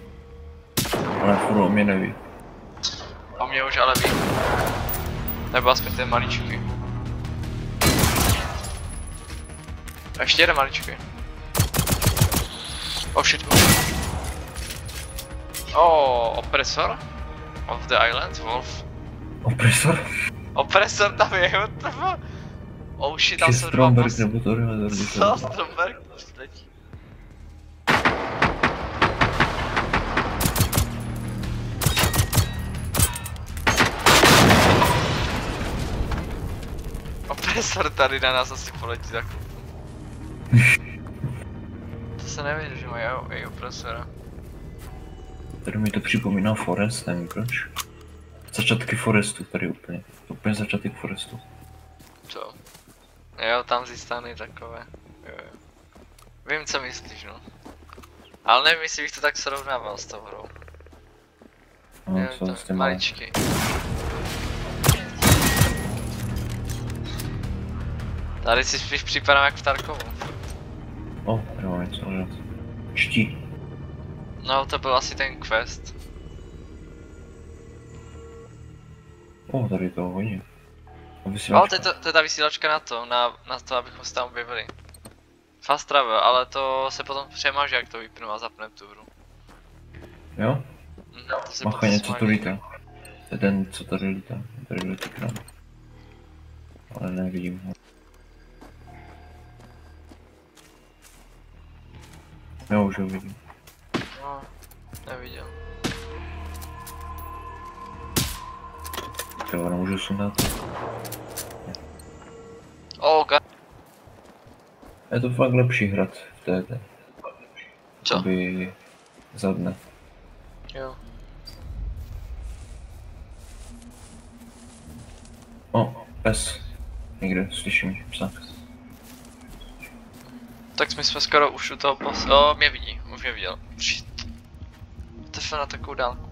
Ale furt o mě neví. A mě už ale ví. Nebo aspoň ten maličký. A ještě jeden maličký. Oh shit, Oh, Oppressor? Of the Island, Wolf. Opresor? Opresor tam je, what the fuck? Oh shit, tam Či jsou dva Stromberg bossy. nebo Toreador? Co? Stromberg? Letí. Opresor tady na nás asi poletí tak. To se neví, že mají i opresora. Tady mi to připomíná Forest, nevím proč. Začátky Forestu tady úplně. Úplně začátek Forestu. Co? Jo, tam zjistány takové. Jo. Vím, co myslíš, no. Ale nevím, jestli bych to tak srovnával s tou hrou. No, Jo, co to s tím maličký. Tady si spíš připadám jak v Tarkovu. O, tady mám něco hledat. Štít. No, to byl asi ten quest. O, tady je toho hodně. Ale to je ta vysílačka na to, abychom se tam objevili. Fast travel, ale to se potom přemáže, jak to vypnu a zapne tu hru. Jo? To se Macha potom něco smaží. tu lítá. To je ten, co tady lítá. Tady letí k nám. Ale nevidím ho. Já už ho vidím. No, neviděl. Třeba nemůžu sundat. Oh god. Je to fakt lepší hrad v TT. Co? Aby za dne. Jo. O, pes. Někde slyším psa. Tak my jsme skoro už u toho O, mě vidí, už mě viděl. Shit. To šlo na takovou dálku.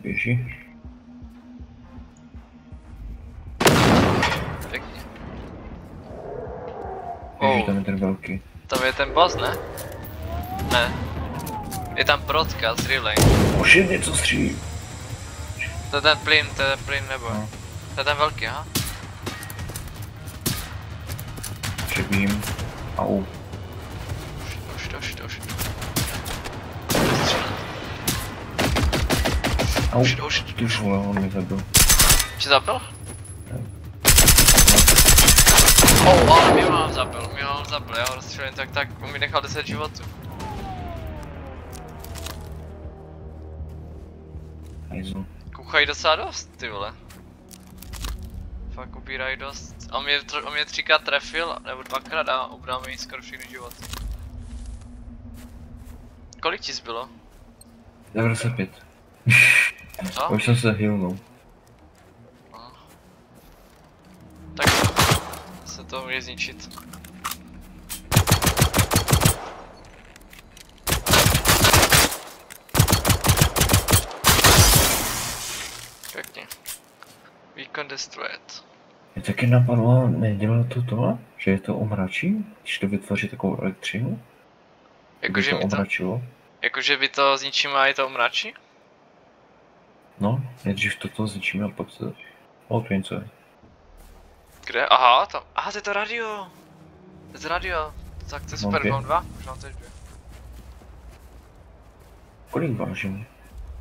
Běží. Pěkně. Běží, tam je ten velký. Tam je ten boss, ne? Ne. Je tam broadcast relay. Už je něco střílí. To je ten plyn nebo? No. To je ten velký, aha? Přebím. Au. Už. Au. Už. Ty vole, on mě zabil. Tě zabil? Ale mě ho zabil, já ho rozstřelím tak, on mi nechal 10 životů. Hajzl. Kuchají docela dost, ty vole. Fakt ubírají dost. On mě 3krát trefil, nebo 2krát a ubral mi skoro všechny životy. Kolik ti zbylo? 95. Co? Už jsem se healnul. No. Tak se to může zničit. Pěkně. Beacon destroyed. Mě taky napadlo, nedělal to tohle? Že je to omračí? Když to vytvoří takovou elektřinu? Jakože mi to... omračilo? Jakože by to zničíme a je to omračí? No, nejdřív toto zničíme a pak se... O, to něco je. Kde? Aha, tam. Aha, to je to radio. To je to radio. Tak to je super, Okay. mám 2? Už mám teď 2. Kolik vážím?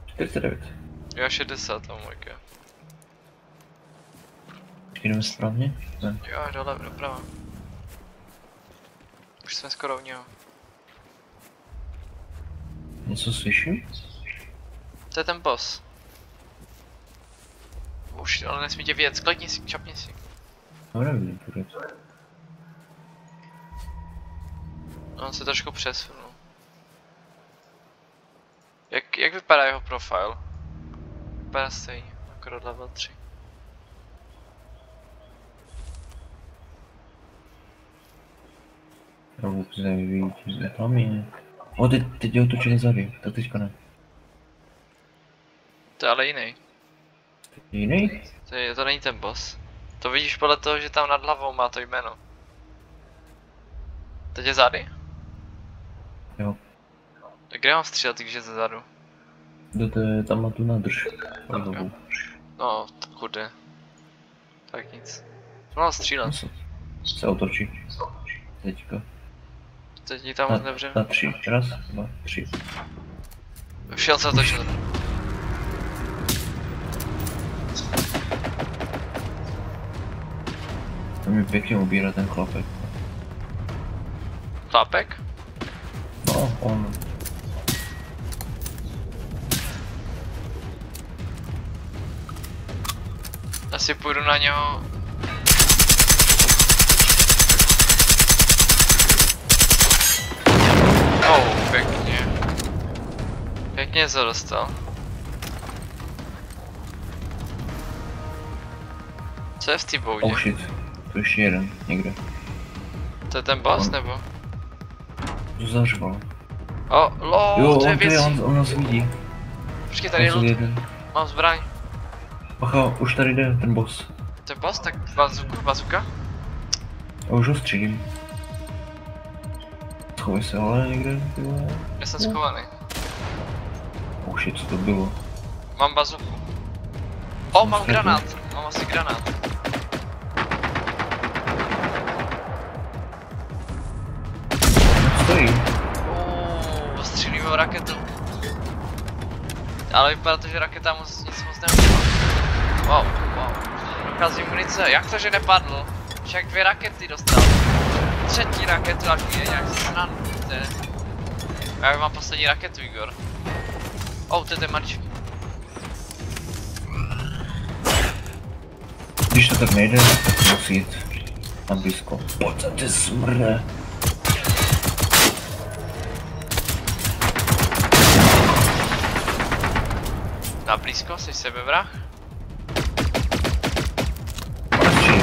49. Já 60, oh my god. Jdeme správně? Ne. Jo, dole, doprava. Už jsme skoro u něho. Něco slyším? To je ten boss. Už, ale nesmí tě věc, klikni si, čapni si. No nevidím pořád. On se trošku přesunul. Jak vypadá jeho profil? Vypadá stejně, akorát level 3. Já vůbec nevím, tam je. O, teď je otočený zady, tak teďka ne. To je ale jiný. Jiný? To není ten boss. To vidíš podle toho, že tam nad hlavou má to jméno. Teď je zády? Jo. Tak kde mám střílet, když je zezadu? Tam má tu nádrž. No, kude. Tak nic. Mám střílet. Se otočí. Teďka. Teď ji tam moc nevřem. Na 3. Raz, 2, 3. Šel se otočil. To mi pěkně ubírá ten chlapek. Chlapek? No, on. Asi půjdu na něho. Oh, pěkně. Pěkně se dostal. Co je v té boudě? Oh shit. To ještě jeden, někde. To je ten boss nebo? To zařval. Oh, lol, Jo, to je on to je, věcí. on nás vidí. Počkej, tady je On loot. jeden. Mám zbraň. Bacha, už tady jde ten boss. To je boss? Tak bazuka? Já už ho střílím. Schovej se ale někde, ty vole. Já jsem schovaný. Oh shit, co to bylo? Mám bazuku. O, mám granát. Mám asi granát. Stojí. Střílíme o raketu. Ale vypadá to, že raketa nic moc neudělá. Wow. Dochází munice. Jak to, že nepadl? Však 2 rakety dostal. 3. raketu až je nějak srandu. Já mám poslední raketu, Igor. Oh, to je ten mrtvý. Když to tak nejde, tak musí jít na blízko. Pojď, ty smrde. Na blízko, jsi sebevrah? Mrčí.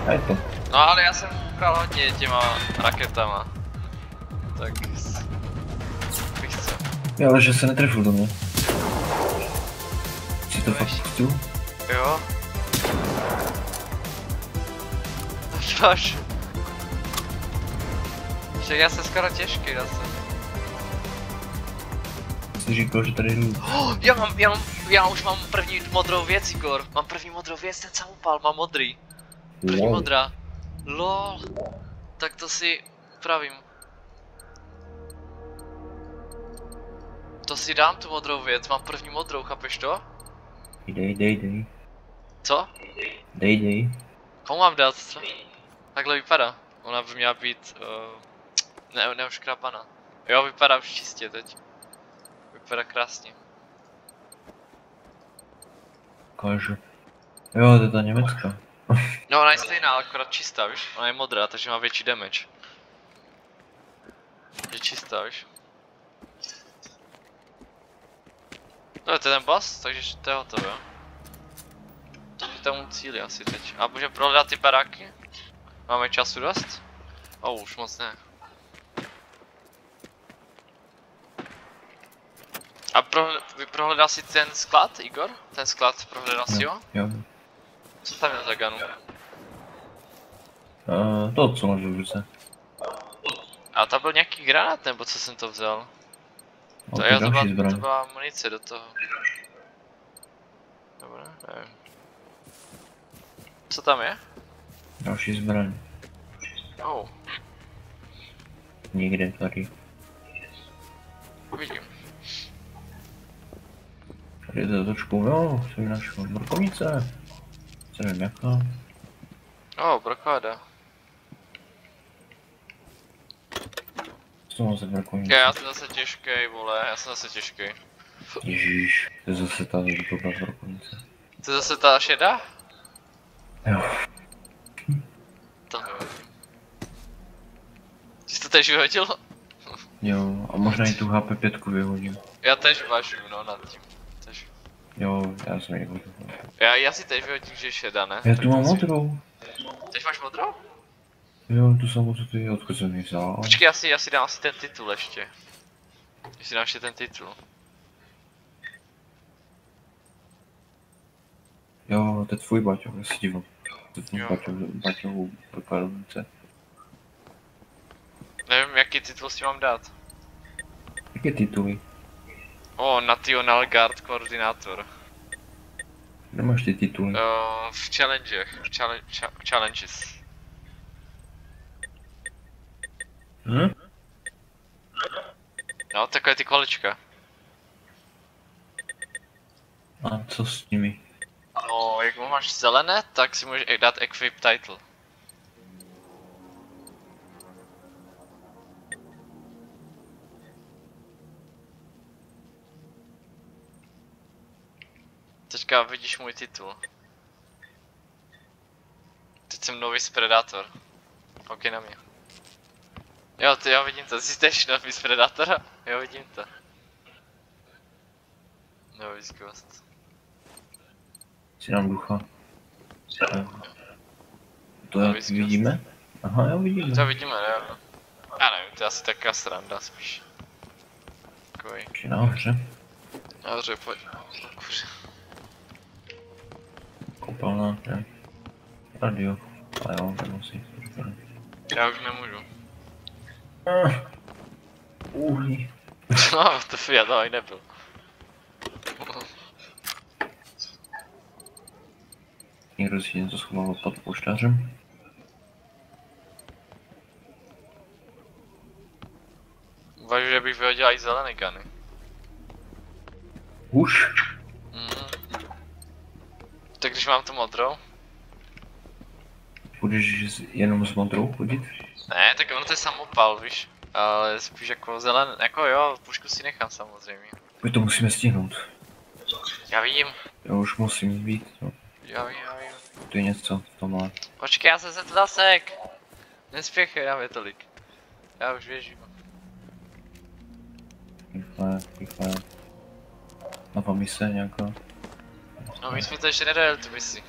A je to. No ale já jsem koukal hodně těma raketama. Tak... bych co? Jo, ale že se netrefil do mě. Si to fakt chci? Jo. Až. Však já jsem skoro těžký zase. Jsi říkal, že tady jdu. Oh, já už mám první modrou věc, Igor. Mám první modrou věc, ten jsem upal, mám modrý. První modrá. LOL. Tak to si pravím. To si dám tu modrou věc, mám první modrou, chápeš to? Dej. Co? Dej. Komu mám dát, co? Takhle vypadá. Ona by měla být... neuškrapaná. Jo, vypadá už čistě teď. Vypadá krásně. Ukážu. Jo, to je ta německá. No ona je stejná, ale akorát čistá, víš? Ona je modrá, takže má větší damage. Je čistá, víš? No to je ten boss, takže to je hotové. K tomu cíli asi teď. A můžeme prohledat ty baráky? Máme času dost? Už moc ne. A prohledal si ten sklad, Igor? Ten sklad, prohledal si ho? Jo. Co tam je za ganu? To, co máš v ruce. A tam byl nějaký granát, nebo co jsem to vzal? No, To to je jo, to další zbraň. byla munice do toho. Dobré, nevím. Co tam je? Další zbraň. Oh, Někde tady. vidím. Tady je to točku, jo, jsem našel brokovnice. Co nevím jaká. Brokáda. Co to má za brokovnice? Já jsem zase těžký, vole, já jsem zase těžký. Ježíš, to je zase ta dobrá brokovnice. To je zase ta šedá? Jo. To nevím. Jsi to tež vyhodil? Jo, a možná i tu HP5 vyhodím. Já tež važu, no nad tím. Tež. Jo, já jsem ji vyhodil. Já si tež vyhodím, že je šedá, ne? Já Tak tu mám to si- modrou. Tež máš modrou? Jo, tu samou, co ty, odkud jsem ji vzal. Počkej, já si dám asi ten titul ještě. Jestli dám ještě ten titul. Jo, to je tvůj baťo, já se dívám. To je tvůj Jo. baťovou prokladnice. Nevím, jaký titul si mám dát. Jaké tituly? National Guard koordinátor. Nemáš ty tituly. V challengech, challenges. Hm? No, takové ty kolečka. A co s nimi? No, jak máš zelené, tak si můžeš dát equip title. Teďka vidíš můj titul. Teď jsem nový Predator. OK na mě. Jo, ty já vidím to, jsi tež nový Predator? Jo, vidím to. Nový Ghost. Si nám ducha. To No, jak vyskyt. vidíme? Aha, jo, vidíme. To vidíme, jo. Já nevím, to je asi taková sranda spíš. Takový. Ještě nahoře. Dobře, pojď. Kuře. Koupelna, ne? Radio. Ale jo, nemusí. Já už nemůžu. Uhlí. No, to já to ani nebyl. Někdo si něco schoval pod poštářem. Uvažuji, že bych vyhodil i zelený gany. Už? Tak když mám tu modrou? Budeš jenom s modrou chodit? Ne, tak ono to je samopal, víš. Ale spíš jako zelený, jako jo, pušku si nechám samozřejmě. My to musíme stihnout. Já vím, Já už musím být. No. já vím. To je něco v tomhle. Počkej, já jsem se to zasek. Nespěchej na mě tolik. Já už běžím. Rychle. Nová mise nějaká. No my jsme to ještě nedojeli tu misi.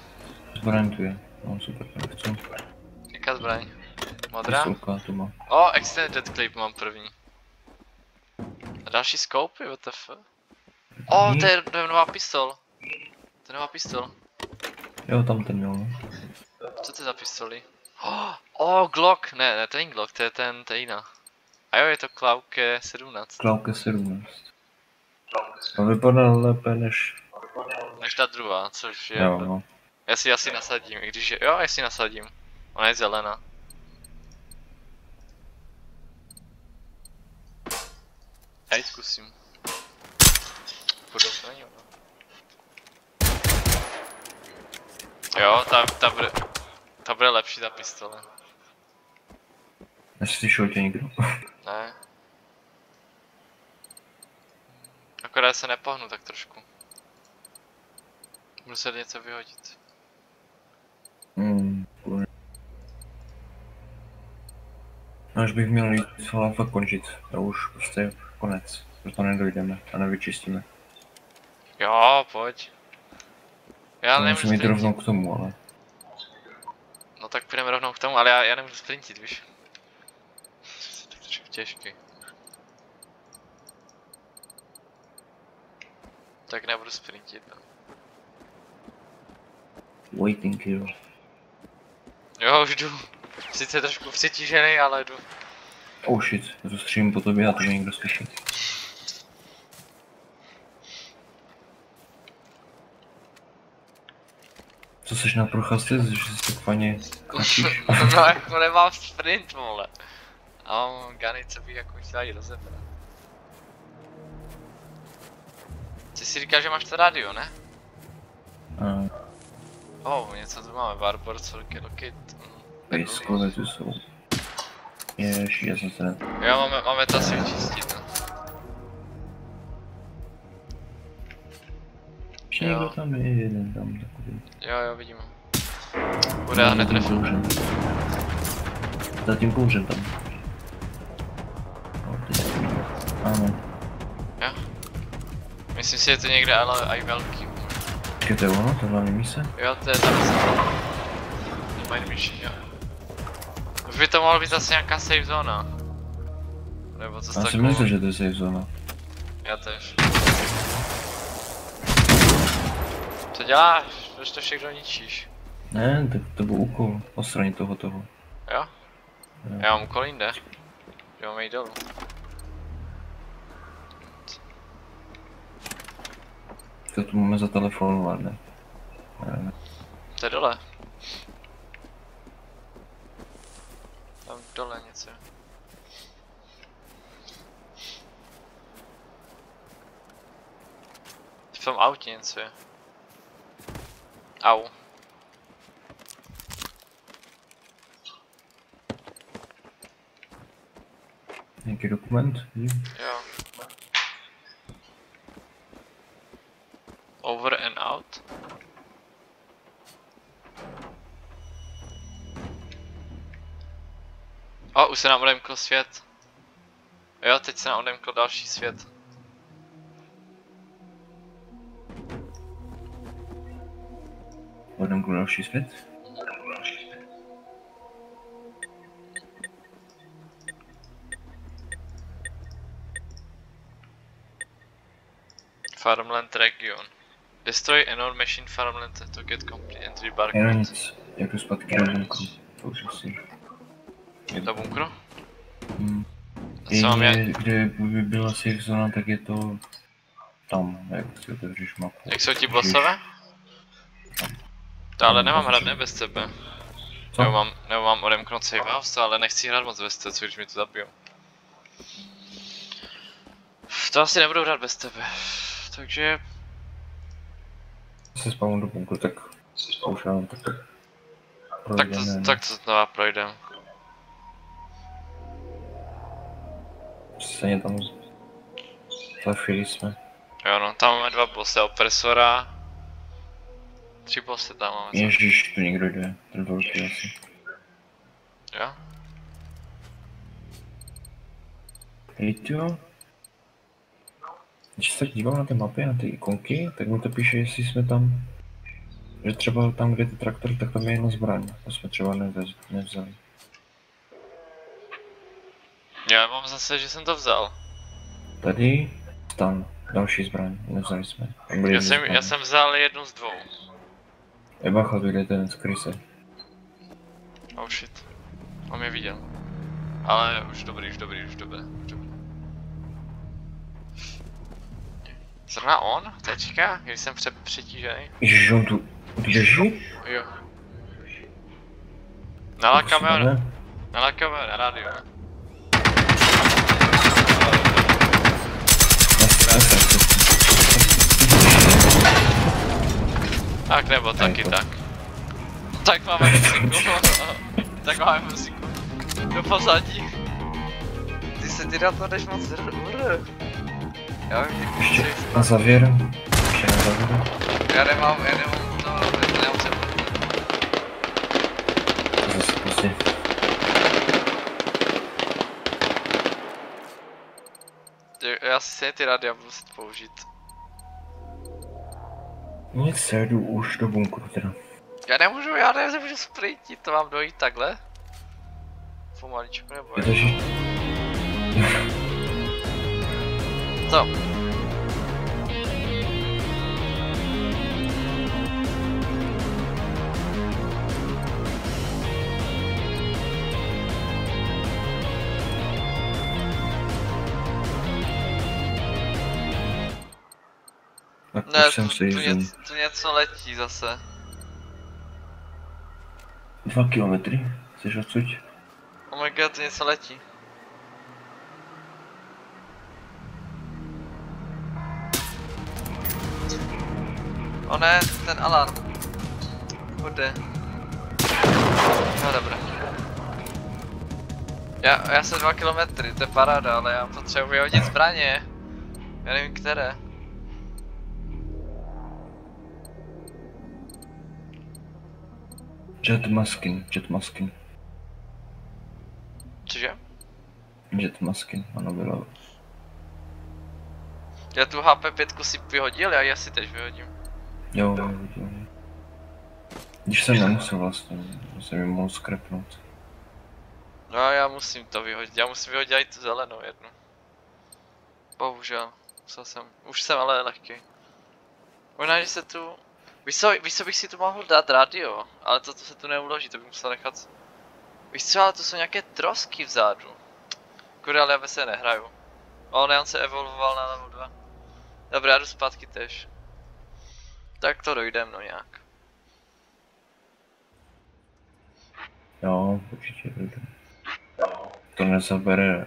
Zbraň tu je. No super, to nechci. Jaká zbraň? Modrá? Pistolka tu má. O, extended clip mám první. A další scope, what the fuck? O, to je nová pistol. To je nová pistol. Jo, tam ten měl, no. Co to je za pistoli? O, Glock, ne, to není Glock, to je jiná. A jo, je to Klauke 17. Klauke 17. No vypadá lépe než... Než ta druhá, což je... Jo, no. Já si asi nasadím, i když je... Jo, já si nasadím. Ona je zelená. Já ji zkusím. Furt to není ono. Jo, ta bude lepší ta pistole. Neslyšel tě nikdo? Ne. Akorát se nepohnu tak trošku. Budu se něco vyhodit. Až bych měl jít fakt končit. To už prostě konec. To nedojdeme a nevyčistíme. Jo, pojď. Já Musím nemůžu jít sprintit. rovnou k tomu, ale... No tak půjdeme rovnou k tomu, ale já nemůžu sprintit, víš. Tak trošku těžký. Tak nebudu sprintit, no. Waiting here. Jo, už jdu. Sice trošku přetížený, ale jdu. Oh shit, já to střílím po tobě a to mě někdo slyší. Co seš na procházce, že si tak fajně kračíš? No jako nemám sprint, vole. A mám gany, co bych jako chtěl jít rozebrat. Ty si říkáš, že máš to rádio, ne? Něco tu máme, Barbar, Solky, Lockit. Pejskové tu jsou. Ježiši, já jsem se ne... Jo, máme to asi vyčistit, no. Ještě někdo tam je, jeden tam takový. Jo, vidím. Bude, já netrefím. Za tím kouřem tam. No, teď to vidím. Ano. Jo. Myslím si, že to někde ale i velký. Počkej, to je ono, to hlavní mise? Jo, to je tam mají myši, jo. Už by to mohlo být zase nějaká save zóna. Nebo co Já takového. si myslím, že to je safe zóna. Já tež. Co děláš? Proč to všechno ničíš? Ne, tak to byl úkol, odstranit toho. Jo? Já mám úkol jinde. Že máme jít dolů. To tu máme zatelefonovat, ne? Ne. To je dole. Tam dole něco. V tom autě něco je. Au. Nějaký dokument? Jo. Over and out. O, už se nám odemkl svět. Jo, teď se nám odemkl další svět. Odemkl další svět? Farmland region. Destroy another machine farmland to get complete entry bar. Jenom nic. Jak jdu zpátky do bunkru. To už asi. Do bunkru? Co mám já? Kde by byla safe zóna, tak je to tam, jak si otevřeš mapu. Jak jsou ti bossové? To ale nemám hrát ne bez tebe. Co? Nebo mám odemknout save house, ale nechci hrát moc bez tebe, co když mi to zabijou. To asi nebudu hrát bez tebe. Takže... Se spavnu do bunkru, tak už jenom tak. Tak to znova projdem. Přesně tam zafili jsme. Jo no, tam máme 2 bossy, opresora. 3 bossy tam máme. Ježiš, tu někdo jde, ten velký asi. Jo? Litio? Když se tak dívám na ty mapy, na ty ikonky, tak mi to píše, jestli jsme tam... Že třeba tam, kde je ty traktor, tak tam je jedna zbraň. To jsme třeba nevzali. Já mám zase, že jsem to vzal. Tady stan, další zbraň, nevzali jsme. Já jsem vzal jednu z 2. Bacha, tu jde ten skryj se. Oh shit. On mě viděl. Ale už dobrý. Zrovna on? Teďka? Když jsem přetížený? Ježiš, on tu drží? Jo. Nalákáme ho na rádiu. Tak nebo taky tak. Tak máme muziku. Do pozadí. Ty se ty na to jdeš moc Já vím, Ještě na závěr. Já nemám se. Zase prostě. Já si ty rádia budu muset použít. Nic, já jdu už do bunkru teda. Já nemůžu sprintit, to mám dojít takhle? Pomaličku nebo Vydrží. Co? Tak Ne, už jsem si jízdil. tu něco letí zase. 2 kilometry, jsi odsud? Oh my god, tu něco letí. O ne, ten alarm. Bude. No dobré. Já jsem 2 kilometry, to je paráda, ale já potřebuji vyhodit zbraně. Já nevím které. Jet masking. Cože? Jet masking, ano bylo. Já tu HP5 si vyhodil, já ji asi teď vyhodím. Jo. Když jsem nemusel vlastně, jsem ji mohl skrepnout. No já musím to vyhodit, já musím vyhodit i tu zelenou jednu. Bohužel, už jsem ale lehký. Možná, že se tu... Víš co bych si tu mohl dát radio, ale to se tu neuloží, to bych musel nechat... Víš co, ale to jsou nějaké trosky vzadu. Kurva, ale já ve se nehraju. On se evolvoval na level 2. Dobré, já jdu zpátky tež. Tak to dojdem no nějak. Jo, určitě dojdem. To nezabere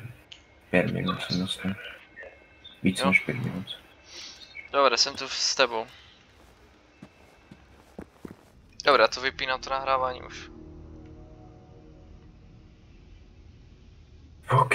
5 minut, si myslím. Víc než 5 minut. Dobra, jsem tu s tebou. Dobra, to vypínám to nahrávání už. OK.